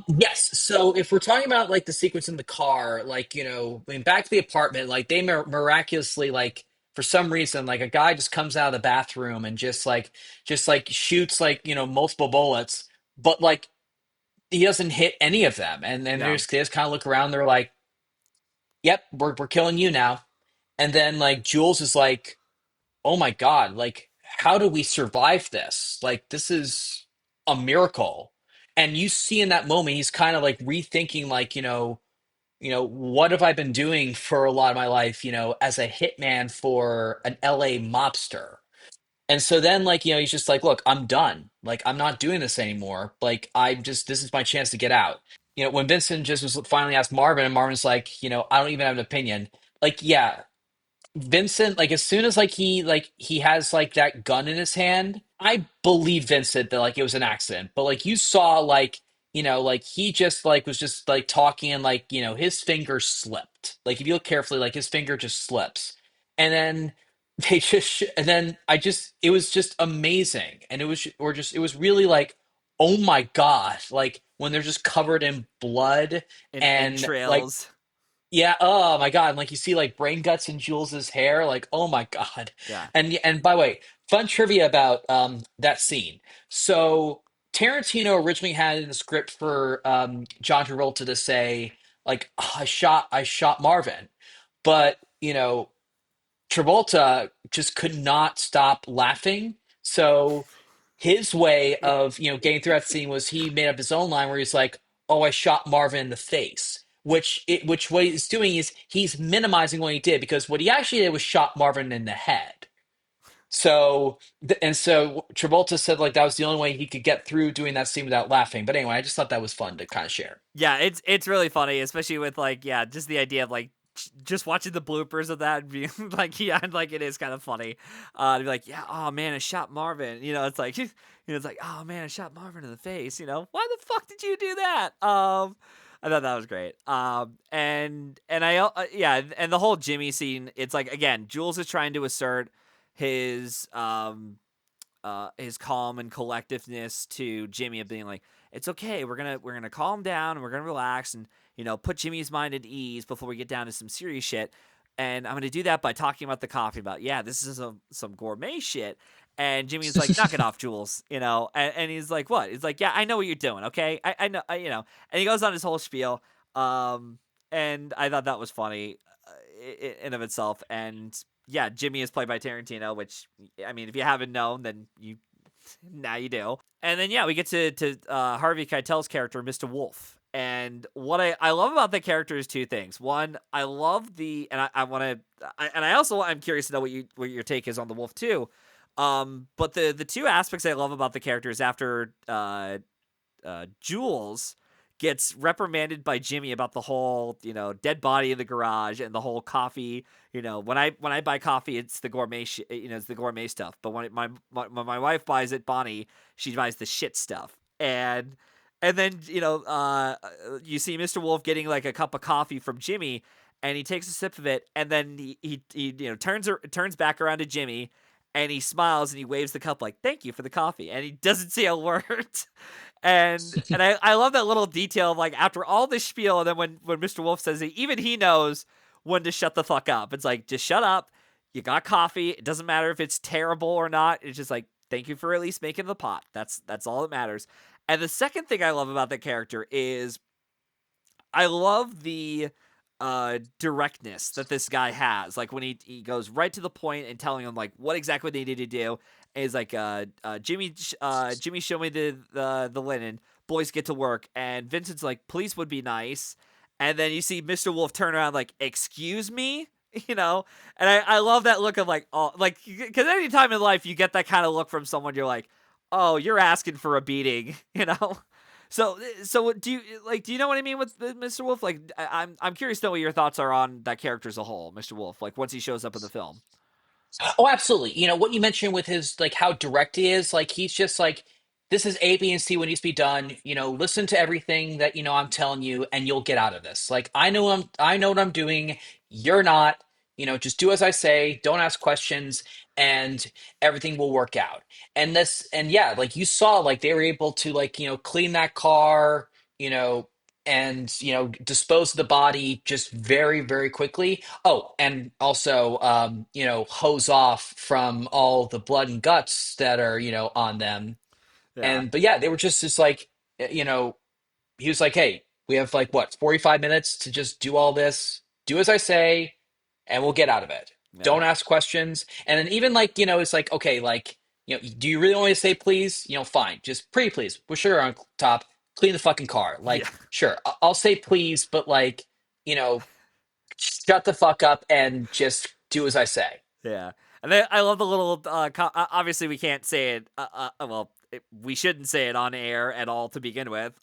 Yes. So if we're talking about like the sequence in the car, like, I mean, back to the apartment, like they miraculously, like, for some reason, like a guy just comes out of the bathroom and just like shoots like, multiple bullets, but like he doesn't hit any of them. And then Yeah, they just kind of look around. They're like, yep, we're killing you now. And then like Jules is like, oh my God, like, how do we survive this? Like, this is a miracle. And you see in that moment, he's kind of like rethinking, like, what have I been doing for a lot of my life, as a hitman for an LA mobster? And so then, like, he's just like, look, I'm done. Like, I'm not doing this anymore. Like, this is my chance to get out. When Vincent just was finally asked Marvin, and Marvin's like, I don't even have an opinion. Like, yeah, Vincent, like as soon as he has like that gun in his hand, I believe Vincent that like it was an accident. But like you saw like like he just like was just like talking and like his finger slipped. Like if you look carefully, like his finger just slips, and then and then I just it was just amazing, and it was really like, oh my God, like when they're just covered in blood in and like, entrails. yeah, oh my God. And like you see like brain guts in Jules's hair, like, oh my God. Yeah. And by the way, fun trivia about that scene. So Tarantino originally had in the script for John Travolta to say, like, "Oh, I shot Marvin." But, Travolta just could not stop laughing. So his way of getting through that scene was he made up his own line where he's like, "Oh, I shot Marvin in the face," which what he's doing is he's minimizing what he did because what he actually did was shot Marvin in the head. So Travolta said like that was the only way he could get through doing that scene without laughing. But anyway, I just thought that was fun to kind of share. Yeah, it's really funny, especially with like, yeah, just the idea of like just watching the bloopers of that and being like, yeah, like it is kind of funny. To be like, yeah, oh man, I shot Marvin. It's like it's like, oh man, I shot Marvin in the face. Why the fuck did you do that? I thought that was great. And yeah, and the whole Jimmy scene, it's like, again, Jules is trying to assert his calm and collectiveness to Jimmy, of being like, it's okay, we're gonna calm down and we're gonna relax and put Jimmy's mind at ease before we get down to some serious shit. And I'm gonna do that by talking about the coffee, about, yeah, this is some gourmet shit. And Jimmy's like, knock it off, Jules, and he's like, what? He's like, yeah, I know what you're doing, okay? I know, and he goes on his whole spiel. And I thought that was funny, in of itself. And yeah, Jimmy is played by Tarantino, which, I mean, if you haven't known, then now you do. And then, yeah, we get to Harvey Keitel's character, Mr. Wolf. And what I love about the character is two things. One, I love and I want to, and I also, I'm curious to know what your take is on the Wolf too. But the two aspects I love about the character is, after Jules gets reprimanded by Jimmy about the whole, dead body in the garage and the whole coffee. When I buy coffee, it's the gourmet, it's the gourmet stuff. But when my wife buys it, Bonnie, she buys the shit stuff. And And then you see Mr. Wolf getting like a cup of coffee from Jimmy, and he takes a sip of it, and then he turns back around to Jimmy, and he smiles and he waves the cup like thank you for the coffee, and he doesn't say a word. And I love that little detail of like after all this spiel, and then when Mr. Wolf says it, even he knows when to shut the fuck up. It's like just shut up. You got coffee. It doesn't matter if it's terrible or not. It's just like thank you for at least making the pot. That's all that matters. And the second thing I love about that character is I love the directness that this guy has. Like when he goes right to the point and telling him like what exactly they need to do. And he's like, Jimmy, show me the linen. Boys get to work. And Vincent's like, police would be nice. And then you see Mr. Wolf turn around like, excuse me, you know. And I love that look of like, oh, like because anytime in life you get that kind of look from someone, you're like, oh, you're asking for a beating, you know. So do you know what I mean with Mr. Wolf? Like I'm curious to know what your thoughts are on that character as a whole, Mr. Wolf. Like once he shows up in the film. Oh, absolutely. You know, what you mentioned with his, like, how direct he is, like, he's just like, this is A, B, and C what needs to be done. You know, listen to everything that, I'm telling you, and you'll get out of this. Like, I know what I'm doing. You're not. You know, just do as I say, don't ask questions, and everything will work out. And yeah, like you saw, like they were able to, like, clean that car, you know, and, dispose of the body just very, very quickly. Oh, and also, hose off from all the blood and guts that are, on them. Yeah. And, but yeah, they were just like, he was like, hey, we have like what, 45 minutes to just do all this, do as I say, and we'll get out of it. Yeah. Don't ask questions. And then even like, it's like, okay, like, do you really want me to say please? Fine. Just pretty please. With sugar on top, clean the fucking car. Yeah. Like, sure, I'll say please, but like, you know, shut the fuck up and just do as I say. Yeah. And then I love the little. Obviously, we can't say it. We shouldn't say it on air at all to begin with,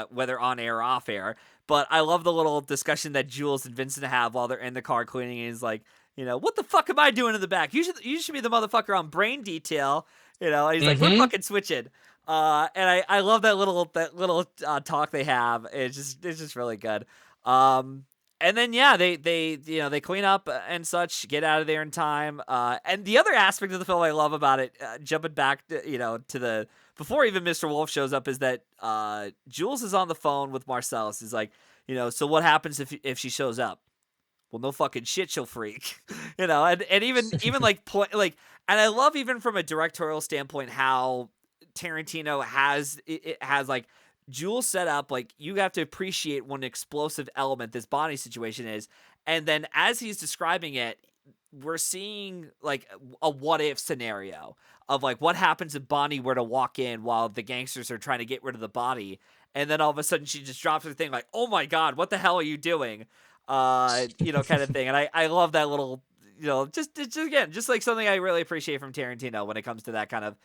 whether on air or off air. But I love the little discussion that Jules and Vincent have while they're in the car cleaning. And he's like, what the fuck am I doing in the back? You should be the motherfucker on brain detail. And he's like, we're Mm-hmm. fucking switching. And I love that little talk they have. It's just really good. Um, and then yeah, they clean up and such, get out of there in time. And the other aspect of the film I love about it, jumping back to the before even Mr. Wolf shows up, is that Jules is on the phone with Marcellus. He's like, so what happens if she shows up? Well, no fucking shit, she'll freak. And even like and I love even from a directorial standpoint how Tarantino has like Jules set up like you have to appreciate what an explosive element this Bonnie situation is, and then as he's describing it, we're seeing like a what if scenario of like what happens if Bonnie were to walk in while the gangsters are trying to get rid of the body, and then all of a sudden she just drops her thing like, oh my god, what the hell are you doing? Kind of thing. And I love that little, just again, just like something I really appreciate from Tarantino when it comes to that kind of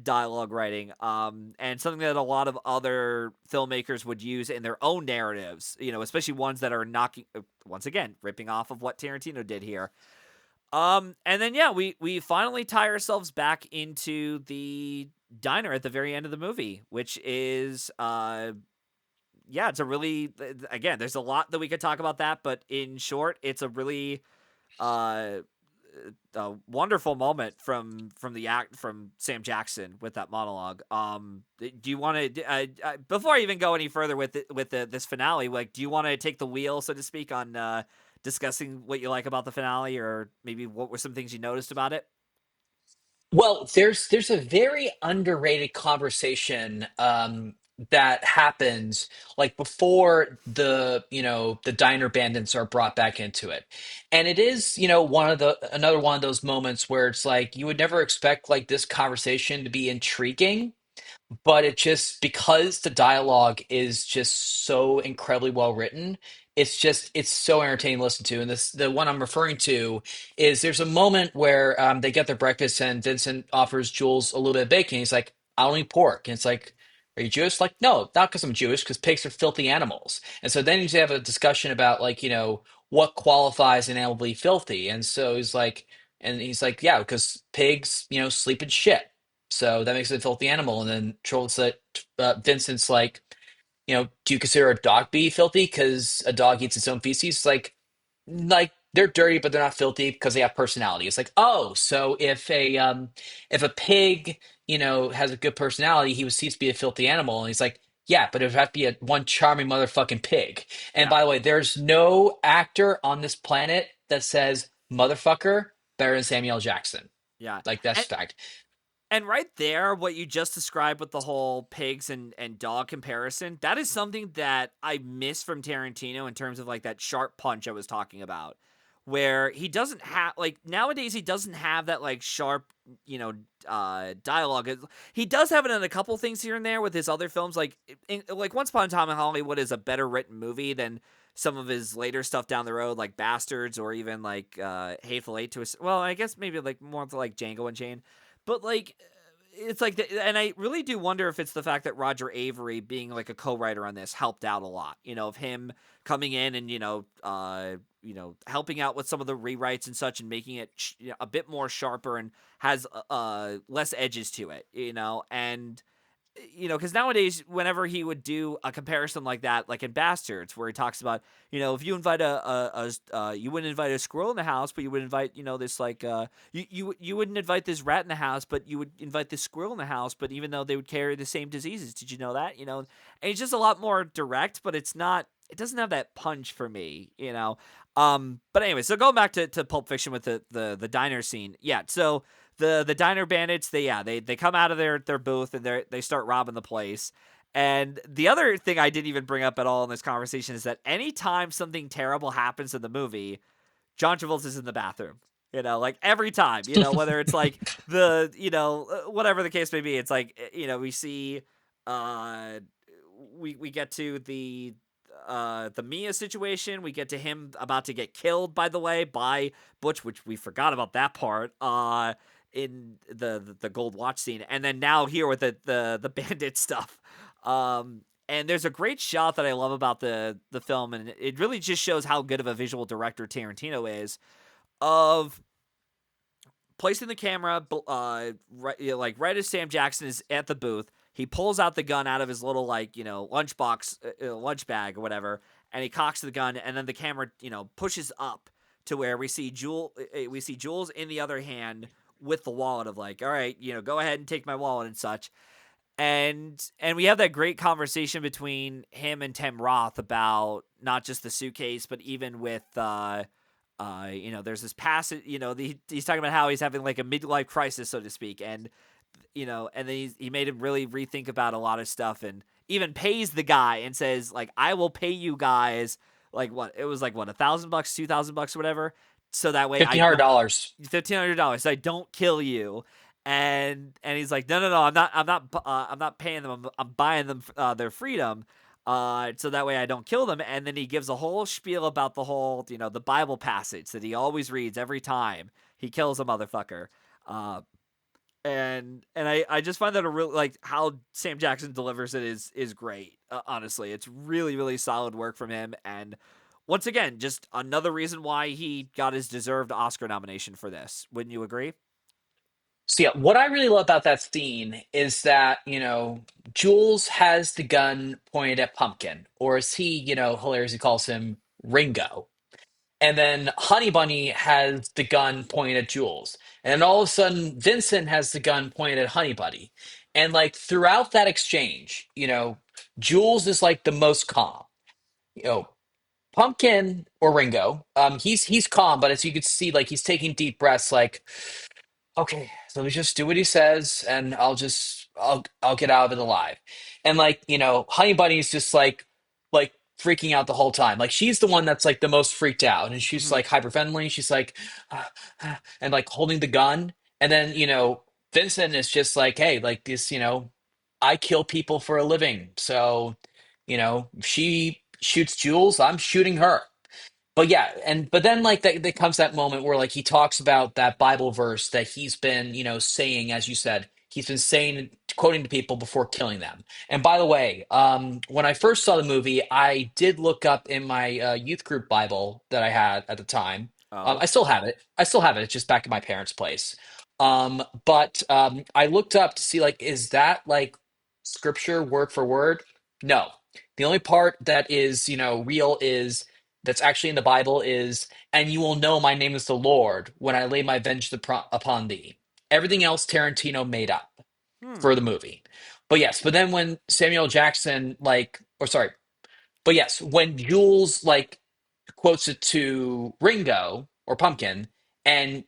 dialogue writing, and something that a lot of other filmmakers would use in their own narratives, especially ones that are knocking, once again, ripping off of what Tarantino did here. And then yeah, we finally tie ourselves back into the diner at the very end of the movie, which is yeah, it's a really, again, there's a lot that we could talk about that, but in short, it's a really uh a wonderful moment from the act from Sam Jackson with that monologue. Do you want to before I even go any further with this finale, like, do you want to take the wheel, so to speak, on discussing what you like about the finale, or maybe what were some things you noticed about it? Well, there's a very underrated conversation that happens like before the diner bandits are brought back into it, and it is one of the another one of those moments where it's like you would never expect like this conversation to be intriguing, but it just because the dialogue is just so incredibly well written, it's so entertaining to listen to. And this the one I'm referring to is there's a moment where they get their breakfast and Vincent offers Jules a little bit of bacon. He's like, I don't eat pork, and it's like, are you Jewish? Like, no, not because I'm Jewish, because pigs are filthy animals. And so then you have a discussion about like what qualifies an animal to be filthy, and so he's like, yeah, because pigs sleep in shit. So that makes it a filthy animal. And then Vincent's like, do you consider a dog be filthy because a dog eats its own feces? Like they're dirty, but they're not filthy because they have personality. It's like, oh, so if a pig, has a good personality, he would cease to be a filthy animal. And he's like, yeah, but it would have to be a one charming motherfucking pig. And Yeah, by the way, there's no actor on this planet that says motherfucker better than Samuel L. Jackson. yeah. Like that's And fact. And right there, what you just described with the whole pigs and dog comparison, that is something that I miss from Tarantino in terms of like that sharp punch I was talking about. Where he doesn't have like nowadays he doesn't have that like sharp, dialogue. He does have it in a couple things here and there with his other films, like Once Upon a Time in Hollywood is a better written movie than some of his later stuff down the road, like Bastards or even like Hateful Eight well, I guess maybe like more to like Django Unchained. But like it's like and I really do wonder if it's the fact that Roger Avery being like a co-writer on this helped out a lot, of him coming in and helping out with some of the rewrites and such and making it a bit more sharper and has less edges to it, and because nowadays, whenever he would do a comparison like that, like in Bastards, where he talks about, if you invite you wouldn't invite a squirrel in the house, but you would invite, this like, you wouldn't invite this rat in the house, but you would invite this squirrel in the house, but even though they would carry the same diseases, did you know that? And it's just a lot more direct, but it doesn't have that punch for me. But anyway, so going back to Pulp Fiction with the diner scene, yeah, so the diner bandits they come out of their booth and they start robbing the place. And the other thing I didn't even bring up at all in this conversation is that anytime something terrible happens in the movie, John Travolta's in the bathroom. Like every time, whether it's like whatever the case may be, it's like, we see, uh, we get to the Mia situation. We get to him about to get killed, by the way, by Butch, which we forgot about that part. In the gold watch scene, and then now here with the bandit stuff. And there's a great shot that I love about the film, and it really just shows how good of a visual director Tarantino is, of placing the camera, right as Sam Jackson is at the booth. He pulls out the gun out of his little lunchbox, lunch bag or whatever, and he cocks the gun, and then the camera pushes up to where we see Jules in the other hand with the wallet of like, all right, go ahead and take my wallet and such. And we have that great conversation between him and Tim Roth about not just the suitcase, but even with there's this passage, he's talking about how he's having like a midlife crisis, so to speak, and then he made him really rethink about a lot of stuff, and even pays the guy and says like, I will pay you guys like what it was like what $1,000, $2,000, whatever, so that way I Fifteen hundred don't dollars. $1,500, so I don't kill you. And he's like, no, I'm not paying them. I'm buying them their freedom, so that way I don't kill them. And then he gives a whole spiel about the whole, the Bible passage that he always reads every time he kills a motherfucker. And I just find that a real like how Sam Jackson delivers it is great. Honestly, it's really really solid work from him, and once again, just another reason why he got his deserved Oscar nomination for this. Wouldn't you agree? So yeah, what I really love about that scene is that, Jules has the gun pointed at Pumpkin, or as he, hilariously calls him, Ringo. And then Honey Bunny has the gun pointed at Jules. And then all of a sudden, Vincent has the gun pointed at Honey Bunny. And like throughout that exchange, Jules is like the most calm. You know, Pumpkin or Ringo, he's calm, but as you could see, like he's taking deep breaths, like, okay, so let me just do what he says, and I'll get out of it alive. And like, Honey Bunny's just like freaking out the whole time. Like she's the one that's like the most freaked out, and she's Mm-hmm. like hyperventilating. She's like, and like holding the gun. And then, Vincent is just like, hey, like this, I kill people for a living. So, if she shoots Jules, I'm shooting her. But yeah, but then like there comes that moment where like he talks about that Bible verse that he's been, saying, as you said, he's been saying, quoting to people before killing them. And by the way, when I first saw the movie, I did look up in my youth group Bible that I had at the time. Oh. I still have it. I still have it. It's just back at my parents' place. But I looked up to see like, is that like scripture word for word? No. The only part that is, real is that's actually in the Bible is, and you will know my name is the Lord when I lay my vengeance upon thee. Everything else Tarantino made up Hmm. for the movie. But yes, but then when Samuel Jackson, like, or sorry, but yes, when Jules, like, quotes it to Ringo or Pumpkin, and,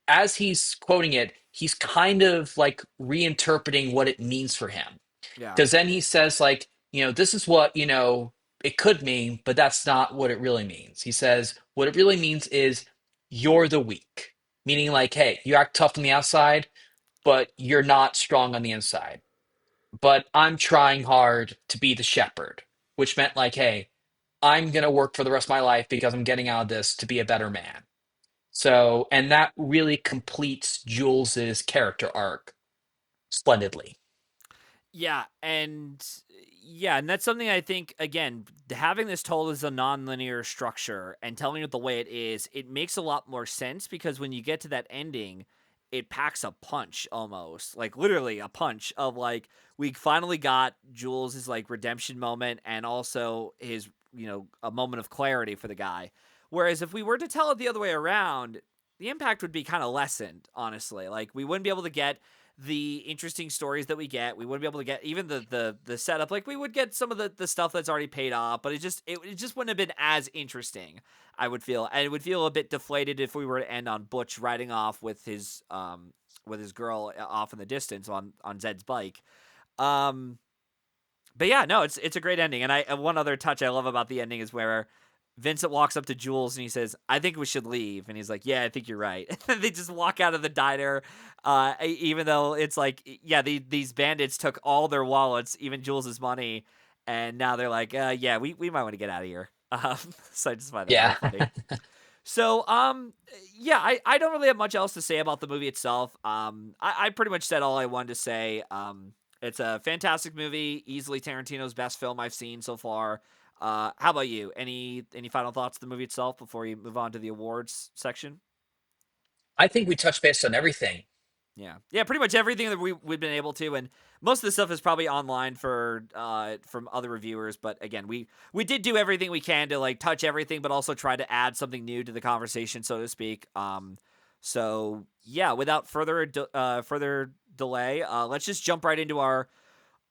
as he's quoting it, he's kind of like reinterpreting what it means for him. Yeah. Because then he says, like, this is what, it could mean, but that's not what it really means. He says, what it really means is you're the weak, meaning, like, hey, you act tough on the outside, but you're not strong on the inside. But I'm trying hard to be the shepherd, which meant, like, hey, I'm going to work for the rest of my life because I'm getting out of this to be a better man. So, and that really completes Jules's character arc splendidly. Yeah, and that's something I think again, having this told as a non-linear structure and telling it the way it is, it makes a lot more sense because when you get to that ending, it packs a punch almost. Like literally a punch of like we finally got Jules' like redemption moment and also his, a moment of clarity for the guy. Whereas if we were to tell it the other way around, the impact would be kind of lessened, honestly. Like we wouldn't be able to get the interesting stories that we get. We wouldn't be able to get even the setup. Like we would get some of the stuff that's already paid off, but it just wouldn't have been as interesting. I would feel, and it would feel a bit deflated if we were to end on Butch riding off with his girl off in the distance on Zed's bike. Um, but yeah, no, it's a great ending. And one other touch I love about the ending is where Vincent walks up to Jules and he says, "I think we should leave." And he's like, "Yeah, I think you're right." And they just walk out of the diner, even though it's like, yeah, these bandits took all their wallets, even Jules's money, and now they're like, "Yeah, we might want to get out of here." So I just find that really Yeah. funny. So, yeah, I don't really have much else to say about the movie itself. I pretty much said all I wanted to say. It's a fantastic movie, easily Tarantino's best film I've seen so far. How about you? Any final thoughts on the movie itself before you move on to the awards section? I think we touched base on everything. Yeah, yeah, pretty much everything that we've been able to, and most of the stuff is probably online for from other reviewers. But again, we did do everything we can to like touch everything, but also try to add something new to the conversation, so to speak. So yeah, without further delay, let's just jump right into our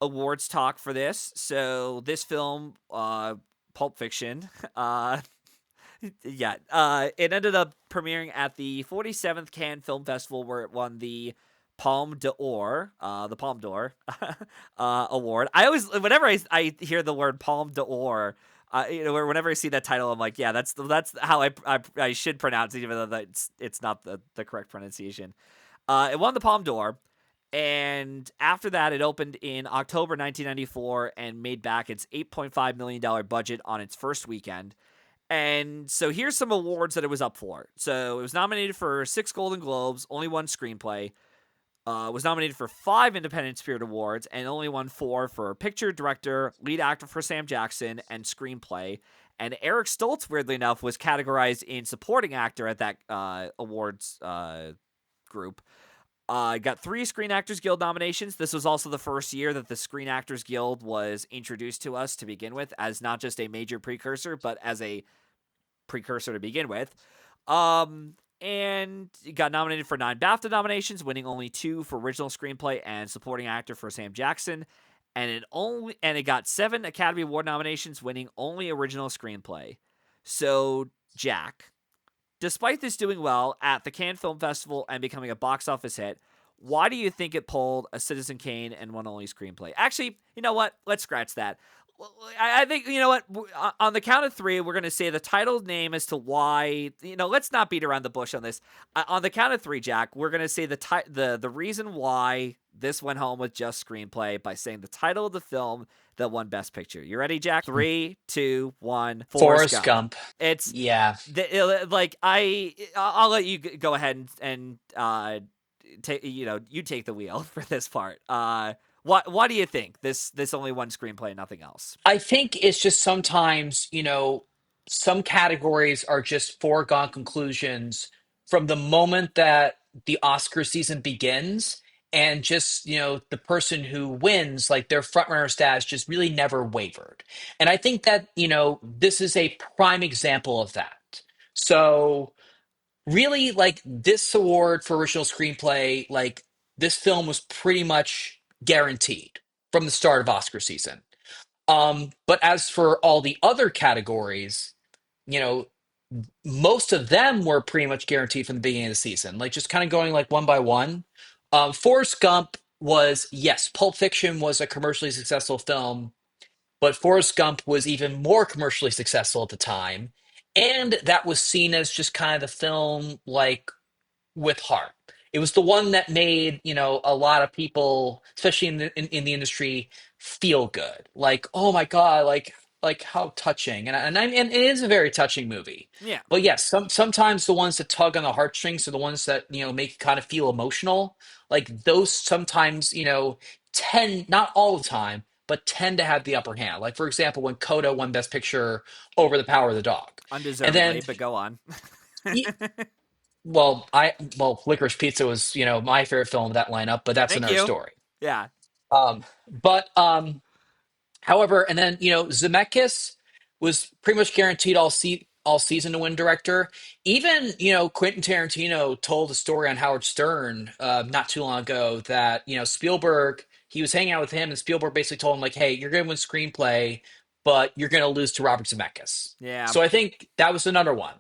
awards talk for this. So this film, Pulp Fiction, yeah, it ended up premiering at the 47th Cannes Film Festival, where it won the Palme d'Or, the Palme d'Or award. I always, whenever I hear the word Palme d'Or, whenever I see that title, I'm like, yeah, that's how I should pronounce it, even though it's not the correct pronunciation. It won the Palme d'Or, and after that, it opened in October 1994 and made back its $8.5 million budget on its first weekend. And so here's some awards that it was up for. So it was nominated for 6 Golden Globes, only one screenplay. Was nominated for 5 Independent Spirit Awards, and only won 4 for Picture, Director, Lead Actor for Sam Jackson, and Screenplay. And Eric Stoltz, weirdly enough, was categorized in Supporting Actor at that awards group. Got 3 Screen Actors Guild nominations. This was also the first year that the Screen Actors Guild was introduced to us to begin with, as not just a major precursor, but as a precursor to begin with. And got nominated for 9 BAFTA nominations, winning only 2 for original screenplay and supporting actor for Sam Jackson. And it got 7 Academy Award nominations, winning only original screenplay. So, Jack, despite this doing well at the Cannes Film Festival and becoming a box office hit, why do you think it pulled a Citizen Kane and won only screenplay? Actually, you know what? Let's scratch that. I think, you know what? On the count of 3, we're going to say the title name as to why. Let's not beat around the bush on this. On the count of 3, Jack, we're going to say the reason why this went home with just screenplay by saying the title of the film that won Best Picture. You ready, Jack? 3, 2, 1. Forrest Forrest Gump. Gump. It's Yeah. like I'll let you go ahead and take you take the wheel for this part. Why do you think this only one screenplay, nothing else? I think it's just sometimes, some categories are just foregone conclusions from the moment that the Oscar season begins. and just the person who wins, like their frontrunner status just really never wavered. And I think that this is a prime example of that. So really, like, this award for original screenplay, like, this film was pretty much guaranteed from the start of Oscar season. But as for all the other categories, you know most of them were pretty much guaranteed from the beginning of the season. Like, just kind of going like one by one. Forrest Gump was, yes, Pulp Fiction was a commercially successful film, but Forrest Gump was even more commercially successful at the time. And that was seen as just kind of the film, like, with heart. It was the one that made, a lot of people, especially in the industry, feel good. Like, oh my God, like how touching. And it is a very touching movie. Yeah, But yes, sometimes the ones that tug on the heartstrings are the ones that, make you kind of feel emotional. Like those sometimes, tend, not all the time, but tend to have the upper hand. Like, for example, when Coda won Best Picture over The Power of the Dog. And then undeservedly, but go on. Licorice Pizza was, my favorite film of that lineup, but that's Thank another you. story. Yeah. But However, and then Zemeckis was pretty much guaranteed all season to win director. Even Quentin Tarantino told a story on Howard Stern not too long ago that Spielberg, he was hanging out with him and Spielberg basically told him like, hey, you're going to win screenplay, but you're going to lose to Robert Zemeckis. Yeah. So I think that was another one.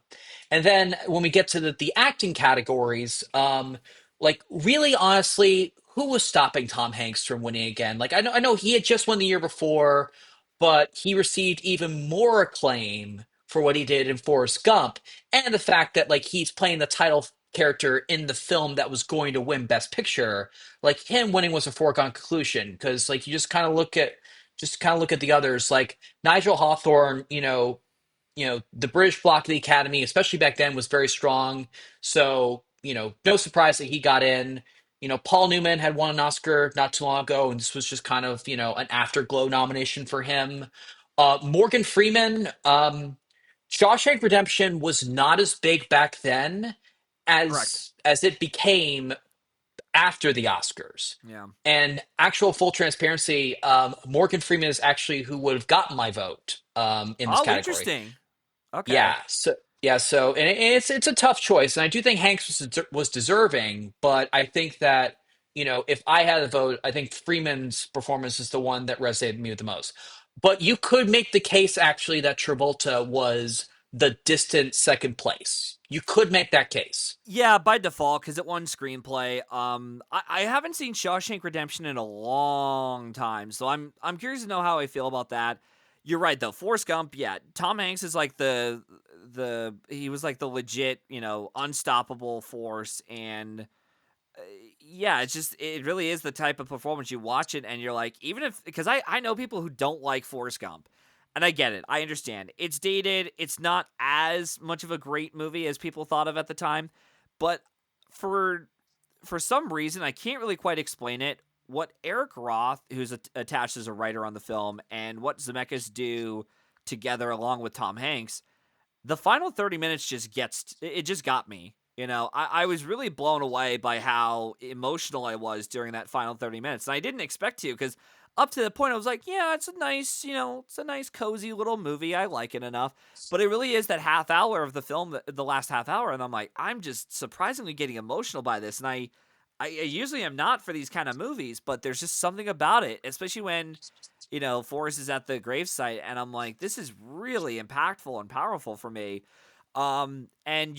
And then when we get to the acting categories, like, really, honestly, who was stopping Tom Hanks from winning again? Like, I know he had just won the year before, but he received even more acclaim for what he did in Forrest Gump, and the fact that, like, he's playing the title character in the film that was going to win Best Picture. Like, him winning was a foregone conclusion because, like, you just kind of look at the others, like Nigel Hawthorne. The British block of the Academy, especially back then, was very strong. So, no surprise that he got in. Paul Newman had won an Oscar not too long ago, and this was just kind of, an afterglow nomination for him. Morgan Freeman, Shawshank Redemption was not as big back then Correct. as it became after the Oscars. Yeah. And actual full transparency, Morgan Freeman is actually who would have gotten my vote in this Oh, category. interesting. Okay. Yeah, so and it's a tough choice, and I do think Hanks was deserving, but I think that if I had a vote, I think Freeman's performance is the one that resonated with me the most. But you could make the case actually that Travolta was the distant second place. You could make that case. Yeah, by default, because it won screenplay. I haven't seen Shawshank Redemption in a long time, so I'm curious to know how I feel about that. You're right though, Forrest Gump. Yeah, Tom Hanks is like the he was like the legit, unstoppable force, and yeah, it really is the type of performance you watch it and you're like, even if, because I know people who don't like Forrest Gump, and I get it, I understand it's dated, it's not as much of a great movie as people thought of at the time, but for some reason I can't really quite explain it. What Eric Roth, who's attached as a writer on the film, and what Zemeckis do together along with Tom Hanks, the final 30 minutes just got me. I was really blown away by how emotional I was during that final 30 minutes. And I didn't expect to, because up to the point I was like, yeah, it's a nice cozy little movie. I like it enough. But it really is that half hour of the film, the last half hour. And I'm like, I'm just surprisingly getting emotional by this. And I usually am not for these kind of movies, but there's just something about it, especially when Forrest is at the gravesite, and I'm like, this is really impactful and powerful for me. And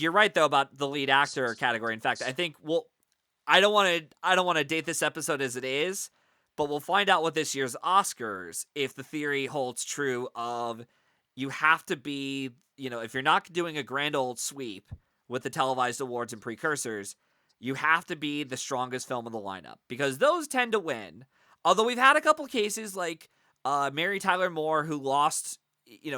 you're right though about the lead actor category. In fact, I think I don't want to date this episode as it is, but we'll find out with this year's Oscars if the theory holds true of you have to be, if you're not doing a grand old sweep with the televised awards and precursors, you have to be the strongest film in the lineup because those tend to win. Although we've had a couple cases like Mary Tyler Moore, who lost,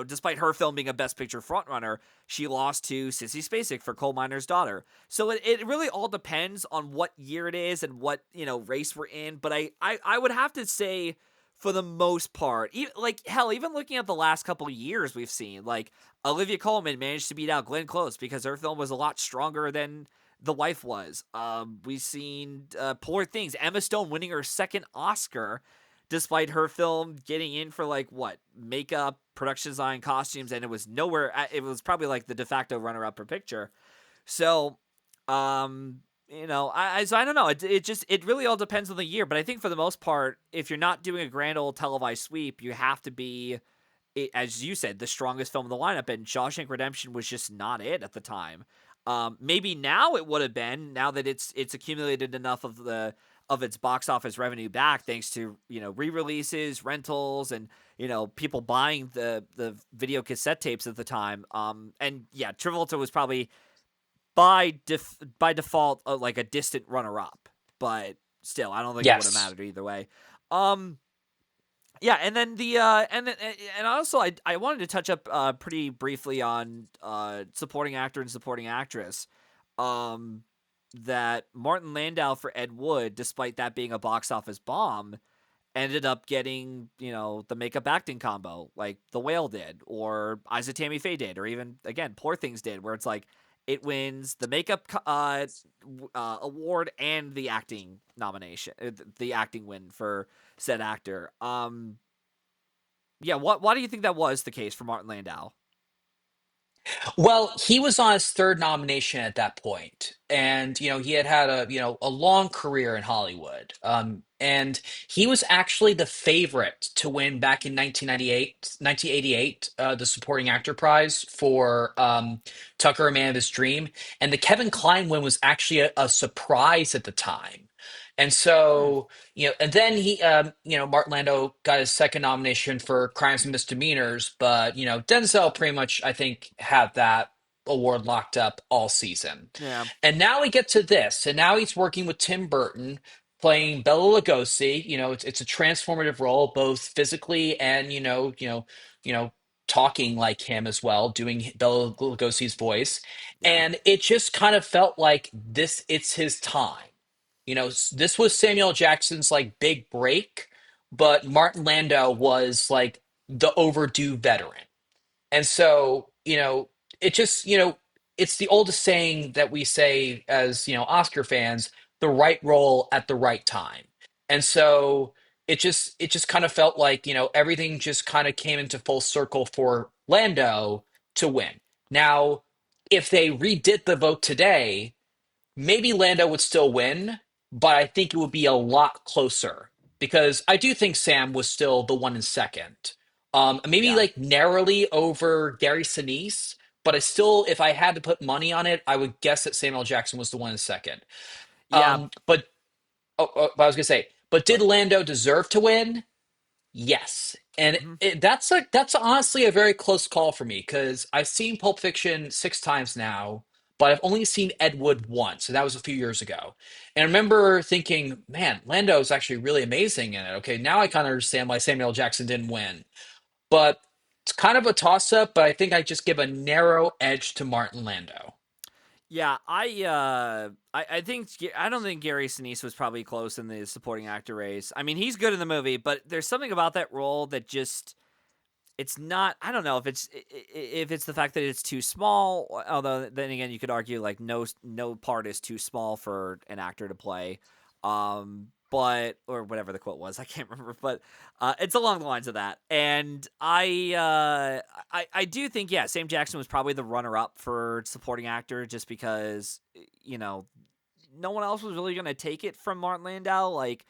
despite her film being a Best Picture frontrunner, she lost to Sissy Spacek for Coal Miner's Daughter. So it really all depends on what year it is and what, race we're in. But I would have to say, for the most part, like, hell, even looking at the last couple years we've seen, like, Olivia Colman managed to beat out Glenn Close because her film was a lot stronger the wife was. We've seen Poor Things. Emma Stone winning her second Oscar, despite her film getting in for like what makeup, production design, costumes, and it was nowhere. It was probably like the de facto runner-up for picture. So, so I don't know. It really all depends on the year. But I think for the most part, if you're not doing a grand old televised sweep, you have to be, as you said, the strongest film in the lineup. And Shawshank Redemption was just not it at the time. Maybe now it would have been, now that it's accumulated enough of its box office revenue back, thanks to re-releases, rentals, and people buying the video cassette tapes at the time. And yeah, Travolta was probably by default like a distant runner up, but still, I don't think it would have Yes. mattered either way. Um, yeah, and then and also I wanted to touch up pretty briefly on supporting actor and supporting actress. Um, that Martin Landau for Ed Wood, despite that being a box office bomb, ended up getting, the makeup acting combo like The Whale did, or Isa Tammy Faye did, or even, again, Poor Things did, where it's like it wins the makeup award and the acting nomination, the acting win for said actor. Yeah, why do you think that was the case for Martin Landau? Well, he was on his third nomination at that point, and he had had a long career in Hollywood, and he was actually the favorite to win back in 1988, the Supporting Actor Prize for Tucker: A Man of His Dream, and the Kevin Kline win was actually a surprise at the time, and Hmm. so. And then Martin Landau got his second nomination for Crimes and Misdemeanors, but Denzel pretty much, I think, had that award locked up all season. Yeah. And now we get to this, and now he's working with Tim Burton, playing Bela Lugosi. It's a transformative role, both physically and talking like him as well, doing Bela Lugosi's voice, Yeah. and it just kind of felt like this. It's his time. This was Samuel Jackson's like big break, but Martin Landau was like the overdue veteran. And so, it just, it's the oldest saying that we say as, Oscar fans, the right role at the right time. And so it just kind of felt like, everything just kind of came into full circle for Lando to win. Now, if they redid the vote today, maybe Lando would still win, but I think it would be a lot closer because I do think Sam was still the one in second. Maybe Yeah. like narrowly over Gary Sinise, but I still, if I had to put money on it, I would guess that Samuel Jackson was the one in second. Yeah. But but I was gonna say, but did But Lando deserve to win? Yes, and mhm. that's honestly a very close call for me because I've seen Pulp Fiction 6 times now, but I've only seen Ed Wood once, and that was a few years ago. And I remember thinking, man, Lando is actually really amazing in it. Okay, now I kind of understand why Samuel Jackson didn't win, but it's kind of a toss up. But I think I just give a narrow edge to Martin Lando. Yeah, I think I don't think Gary Sinise was probably close in the supporting actor race. I mean, he's good in the movie, but there's something about that role that just, it's not. I don't know if it's the fact that it's too small. Although then again, you could argue like no part is too small for an actor to play. But or whatever the quote was, I can't remember. But it's along the lines of that. And I do think, yeah, Sam Jackson was probably the runner up for supporting actor, just because you know no one else was really going to take it from Martin Landau. Like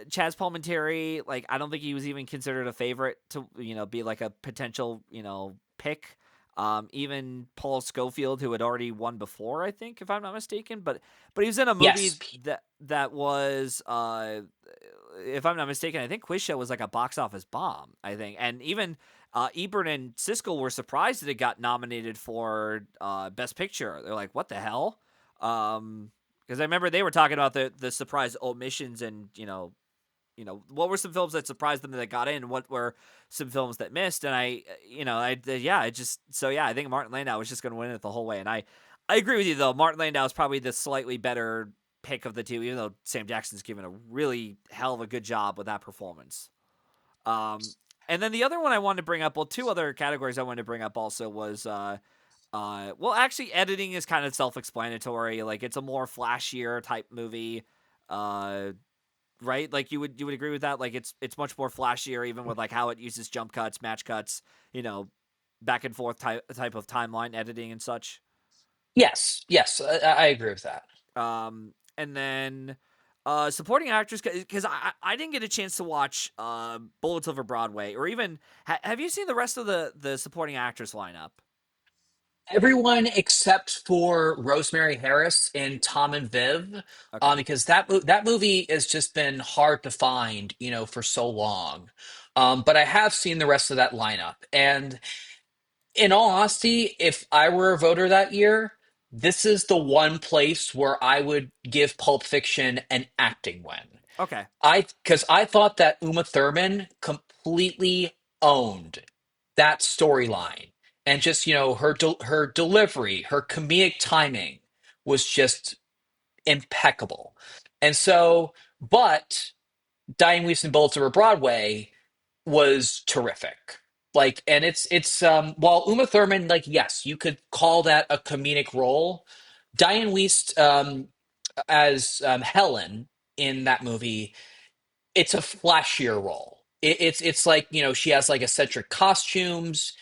Chaz Palminteri, like I don't think he was even considered a favorite to be like a potential pick. Even Paul Scofield, who had already won before, I think, if I'm not mistaken, but he was in a movie Yes, that was, if I'm not mistaken, I think Quiz Show was like a box office bomb, I think, and even Ebert and Siskel were surprised that it got nominated for Best Picture. They're like, what the hell? Because I remember they were talking about the surprise omissions, and what were some films that surprised them that got in, and what were some films that missed. And I think Martin Landau was just going to win it the whole way. And I agree with you though. Martin Landau is probably the slightly better pick of the two, even though Sam Jackson's given a really hell of a good job with that performance. Um, and then the other one I wanted to bring up, well, two other categories I wanted to bring up also was Well, actually, editing is kind of self-explanatory. Like it's a more flashier type movie, uh, right? Like you would agree with that. Like it's much more flashier, even with like how it uses jump cuts, match cuts, you know, back and forth type of timeline editing and such. Yes, yes, I agree with that. And then supporting actors, because I didn't get a chance to watch Bullets Over Broadway, or even have you seen the rest of the supporting actress lineup? Everyone except for Rosemary Harris and Tom and Viv, Okay. because that movie has just been hard to find, for so long. But I have seen the rest of that lineup, and in all honesty, if I were a voter that year, this is the one place where I would give Pulp Fiction an acting win. Okay. Because I thought that Uma Thurman completely owned that storyline, and just her delivery, her comedic timing was just impeccable. And so, but Diane Weist and Bullets Over Broadway was terrific. Like, and it's while Uma Thurman, like, yes, you could call that a comedic role. Diane Weist, as Helen in that movie, it's a flashier role. It's like, she has like eccentric costumes,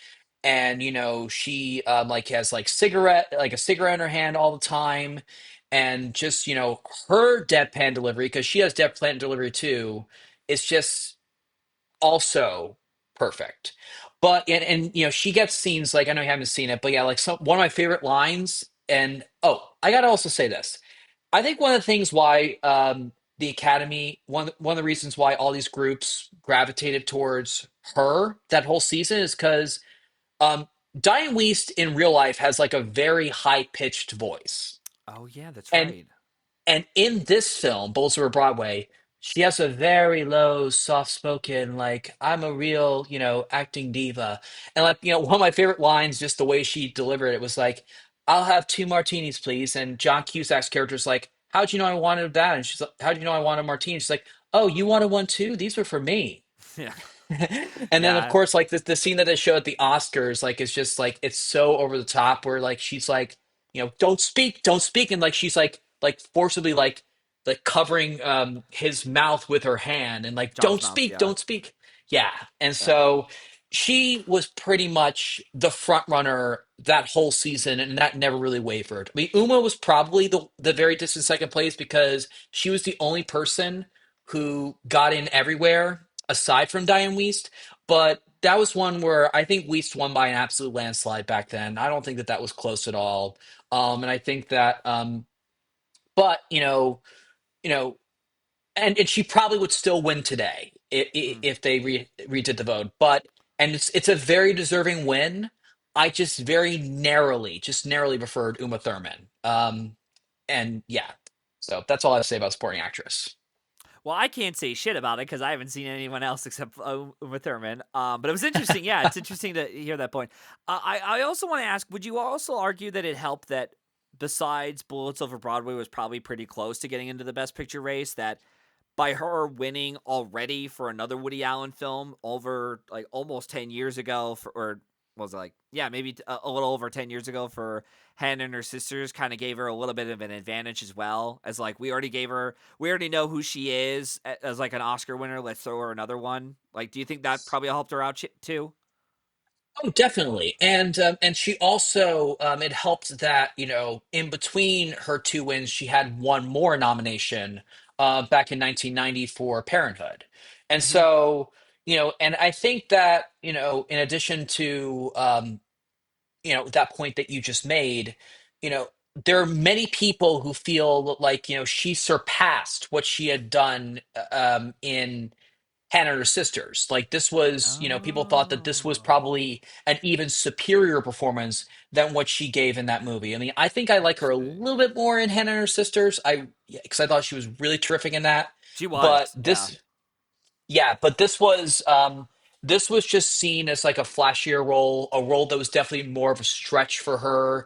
and she like has like a cigarette in her hand all the time, and just her deadpan delivery, because she has deadpan delivery too. It's just also perfect. But and she gets scenes, like, I know you haven't seen it, but yeah, like, one of my favorite lines. And oh, I gotta also say this. I think one of the things why the Academy, one of the reasons why all these groups gravitated towards her that whole season, is because um, Diane Weist in real life has like a very high pitched voice, Oh yeah, that's and right. in this film, Bullets Over Broadway, she has a very low, soft-spoken, like, I'm a real, acting diva. And, like, one of my favorite lines, just the way she delivered it, was like, I'll have two martinis, please. And John Cusack's character's like, how'd you know I wanted that? And she's like, how'd you know I wanted a martini? She's like, oh, you wanted one too? These were for me. Yeah. And then, of Yeah. course, like, the scene that they show at the Oscars, like, is just like, it's so over the top, where like she's like, don't speak, and like she's like forcibly like covering his mouth with her hand, and like, John's mouth. Yeah. don't speak. Yeah. And Yeah. so she was pretty much the front runner that whole season, and that never really wavered. I mean, Uma was probably the very distant second place, because she was the only person who got in everywhere aside from Diane Weist. But that was one where I think Weist won by an absolute landslide back then. I don't think that that was close at all. And I think that, but you know, and she probably would still win today Mm. if they redid the vote. But and it's a very deserving win. I just just narrowly preferred Uma Thurman. And yeah, so that's all I have to say about supporting actress. Well, I can't say shit about it because I haven't seen anyone else except Uma Thurman. But it was interesting. Yeah, it's interesting to hear that point. I also want to ask: would you also argue that it helped that besides Bullets Over Broadway was probably pretty close to getting into the Best Picture race, that by her winning already for another Woody Allen film over like almost 10 years ago, or was it like, yeah, maybe a little over 10 years ago, for Hannah and her sisters, kind of gave her a little bit of an advantage as well, as like we already know who she is as like an Oscar winner, let's throw her another one. Like, do you think that probably helped her out too? Oh, definitely. And she also, it helped that, in between her two wins, she had one more nomination back in 1990 for Parenthood. And Mm-hmm. so, and I think that, in addition to that point that you just made, you know, there are many people who feel like, she surpassed what she had done in Hannah and her sisters. Like, this was, people thought that this was Oh, probably an even superior performance than what she gave in that movie. I mean, I think I like her a interesting. little bit more in Hannah and her sisters. Because I thought she was really terrific in that. She But was, yeah. this, yeah, but this was just seen as like a flashier role, a role that was definitely more of a stretch for her.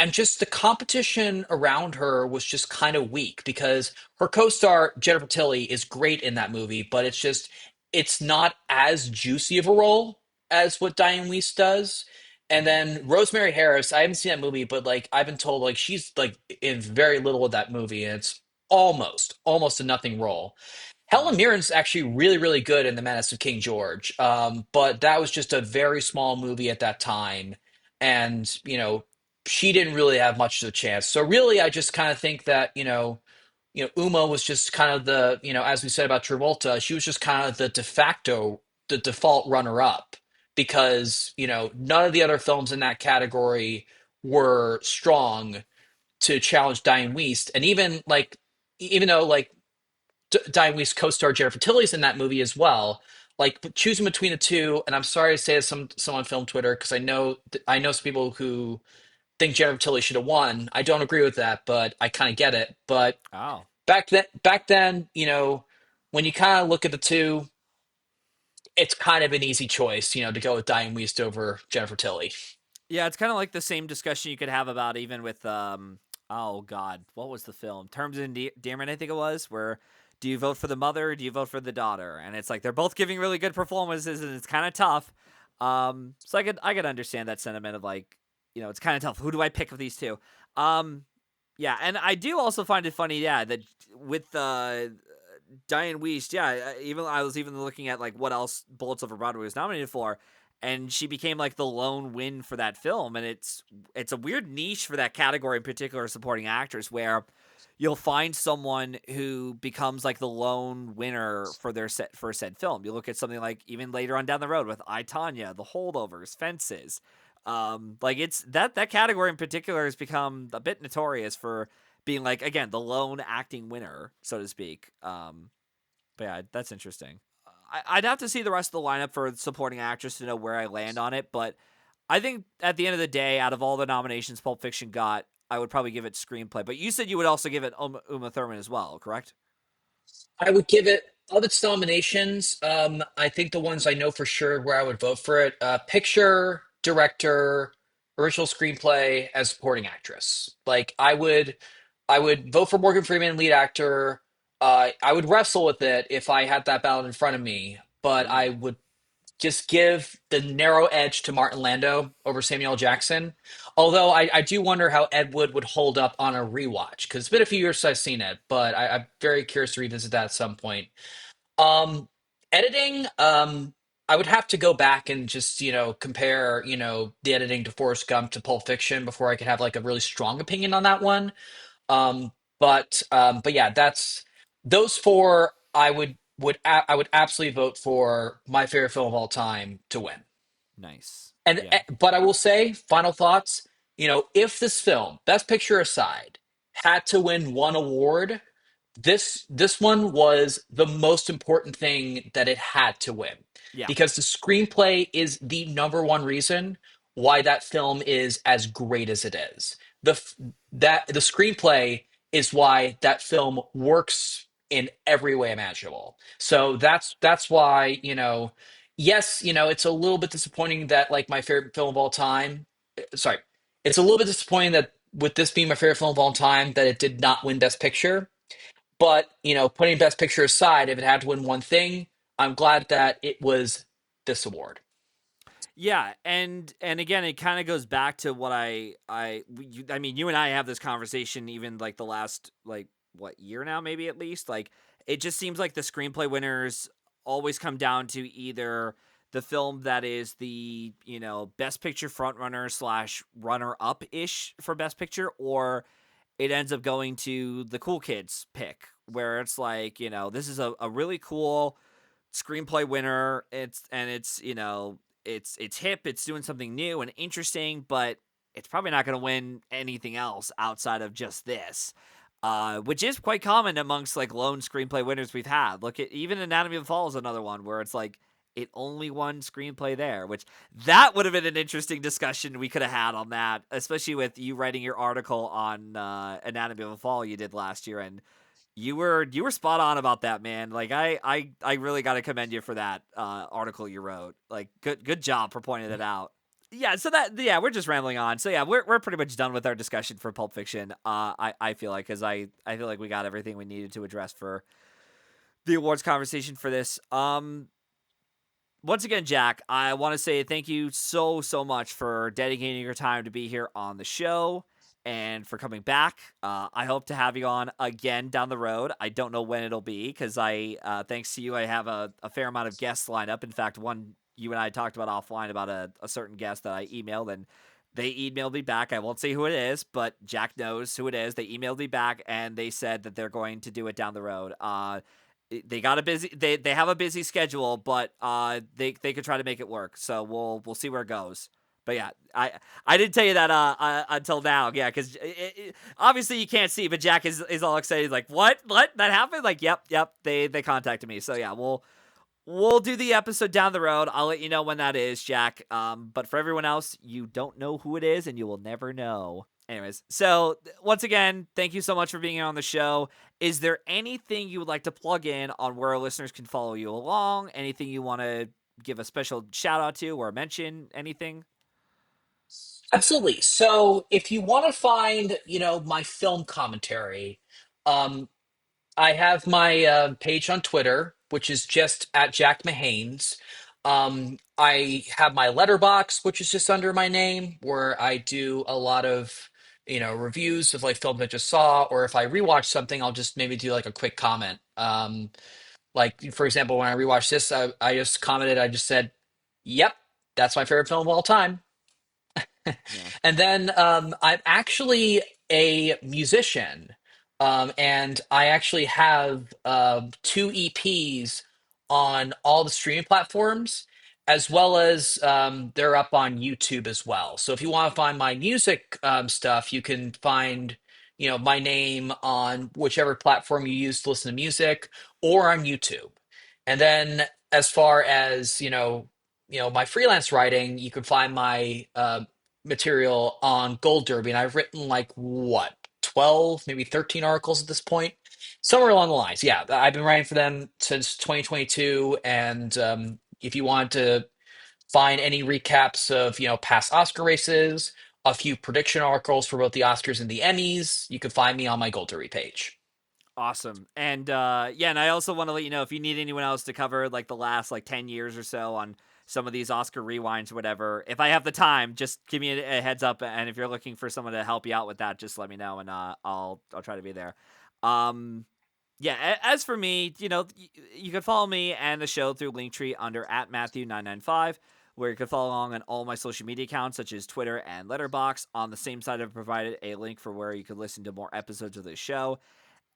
And just the competition around her was just kind of weak, because her co-star Jennifer Tilly is great in that movie, but it's not as juicy of a role as what Diane Weiss does. Mm-hmm. And then Rosemary Harris, I haven't seen that movie, but like I've been told like she's like in very little of that movie, and it's almost a nothing role. Hmm. Helen Mirren's actually really, really good in The Menace of King George, but that was just a very small movie at that time, and she didn't really have much of a chance. So really, I just kind of think that Uma was just kind of as we said about Travolta, she was just kind of the default runner-up because none of the other films in that category were strong to challenge Diane Wiest, and even though like Diane Wiest co-star Jennifer Tilly's in that movie as well. Like choosing between the two, and I'm sorry to say this on film Twitter because I know some people who think Jennifer Tilly should have won. I don't agree with that, but I kind of get it. But Oh. back then, when you kind of look at the two, it's kind of an easy choice, to go with Diane Wiest over Jennifer Tilly. Yeah, it's kind of like the same discussion you could have about even with oh god, what was the film? Terms of Endearment, I think it was, where do you vote for the mother or do you vote for the daughter? And it's like they're both giving really good performances and it's kind of tough. So I could understand that sentiment of like, it's kind of tough. Who do I pick of these two? Um yeah, and I do also find it funny, yeah, that with Diane Wiest, yeah, even I was even looking at like what else Bullets Over Broadway was nominated for, and she became like the lone win for that film, and it's a weird niche for that category in particular, supporting actress, where you'll find someone who becomes like the lone winner for their set for said film. You look at something like even later on down the road with I Tanya, The Holdovers, Fences. Like it's that category in particular has become a bit notorious for being like again the lone acting winner, so to speak. But yeah, that's interesting. I'd have to see the rest of the lineup for supporting actress to know where I land on it, but I think at the end of the day, out of all the nominations Pulp Fiction got, I would probably give it screenplay. But you said you would also give it Uma Thurman as well, correct? I would give it of its nominations. I think the ones I know for sure where I would vote for it: picture, director, original screenplay, as supporting actress. Like I would vote for Morgan Freeman, lead actor. I would wrestle with it if I had that ballot in front of me, but I Ooh, would just give the narrow edge to Martin Lando over Samuel L. Jackson. Although I do wonder how Ed Wood hold up on a rewatch because it's been a few years since I've seen it, but I'm very curious to revisit that at some point. Um, editing, I would have to go back and just compare the editing to Forrest Gump to Pulp Fiction before I could have like a really strong opinion on that one. But yeah, that's those four. I would absolutely vote for my favorite film of all time to win. nice. And Yeah, but I will say, final thoughts. If this film, Best Picture aside, had to win one award, this one was the most important thing that it had to win yeah, because the screenplay is the number one reason why that film is as great as it is. The screenplay is why that film works in every way imaginable. So that's why, yes, it's a little bit disappointing that like my favorite film of all time, sorry, it's a little bit disappointing that with this being my favorite film of all time that it did not win Best Picture. But, putting Best Picture aside, if it had to win one thing, I'm glad that it was this award. yeah. And again, it kind of goes back to what I mean, you and I have this conversation even like the last like what year now, maybe at least. Like it just seems like the screenplay winners always come down to either the film that is the best picture frontrunner slash runner up ish for best picture, or it ends up going to the cool kids pick, where it's like this is a really cool screenplay winner. It's hip, it's doing something new and interesting, but it's probably not going to win anything else outside of just this. Which is quite common amongst like lone screenplay winners we've had. Look at even Anatomy of the Fall is another one where it's like it only won screenplay there, which that would have been an interesting discussion we could have had on that, especially with you writing your article on Anatomy of the Fall you did last year, and you were spot on about that, man. Like I really got to commend you for that article you wrote. Like good job for pointing that out. Yeah, so we're just rambling on. So yeah, we're pretty much done with our discussion for Pulp Fiction. I feel like cuz I feel like we got everything we needed to address for the awards conversation for this. Once again, Jack, I want to say thank you so much for dedicating your time to be here on the show and for coming back. I hope to have you on again down the road. I don't know when it'll be because thanks to you, I have a fair amount of guests lined up. In fact, one you and I talked about offline about a certain guest that I emailed, and they emailed me back. I won't say who it is, but Jack knows who it is. They emailed me back and they said that they're going to do it down the road. They got a busy they have a busy schedule, but they could try to make it work. So we'll see where it goes. But yeah, I didn't tell you that until now. Yeah, because obviously you can't see, but Jack is all excited. He's like, what that happened? Like, yep. They contacted me. So yeah, we'll do the episode down the road. I'll let you know when that is, Jack. But for everyone else, you don't know who it is, and you will never know. Anyways, so once again, thank you so much for being here on the show. Is there anything you would like to plug in on where our listeners can follow you along? Anything you want to give a special shout out to or mention? Anything? Absolutely. So if you want to find, my film commentary, um, I have my page on Twitter, which is just at Jack Mahanes. I have my letterbox, which is just under my name, where I do a lot of, reviews of like films I just saw, or if I rewatch something, I'll just maybe do like a quick comment. Like for example, when I rewatched this, I just commented, I just said, "Yep, that's my favorite film of all time." Yeah. And then I'm actually a musician, and I actually have two EPs on all the streaming platforms, as well as they're up on YouTube as well. So if you want to find my music stuff, you can find my name on whichever platform you use to listen to music, or on YouTube. And then as far as my freelance writing, you can find my material on Gold Derby, and I've written like what 12, maybe 13 articles at this point, somewhere along the lines. Yeah, I've been writing for them since 2022, and if you want to find any recaps of past Oscar races, a few prediction articles for both the Oscars and the Emmys, you can find me on my Gold Derby page. Awesome. And yeah, and I also want to let you know if you need anyone else to cover like the last like 10 years or so on some of these Oscar rewinds or whatever. If I have the time, just give me a heads up, and if you're looking for someone to help you out with that, just let me know, and I'll try to be there. Um yeah, as for me, you can follow me and the show through Linktree under at Matthew995, where you can follow along on all my social media accounts such as Twitter and Letterbox. On the same side, I've provided a link for where you can listen to more episodes of the show.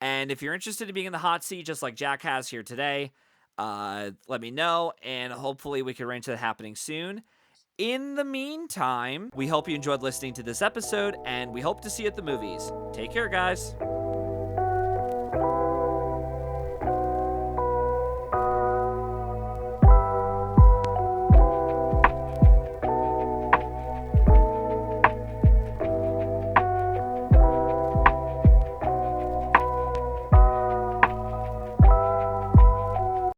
And if you're interested in being in the hot seat, just like Jack has here today, let me know, and hopefully we can arrange that happening soon. In the meantime, we hope you enjoyed listening to this episode, and we hope to see you at the movies. Take care, guys.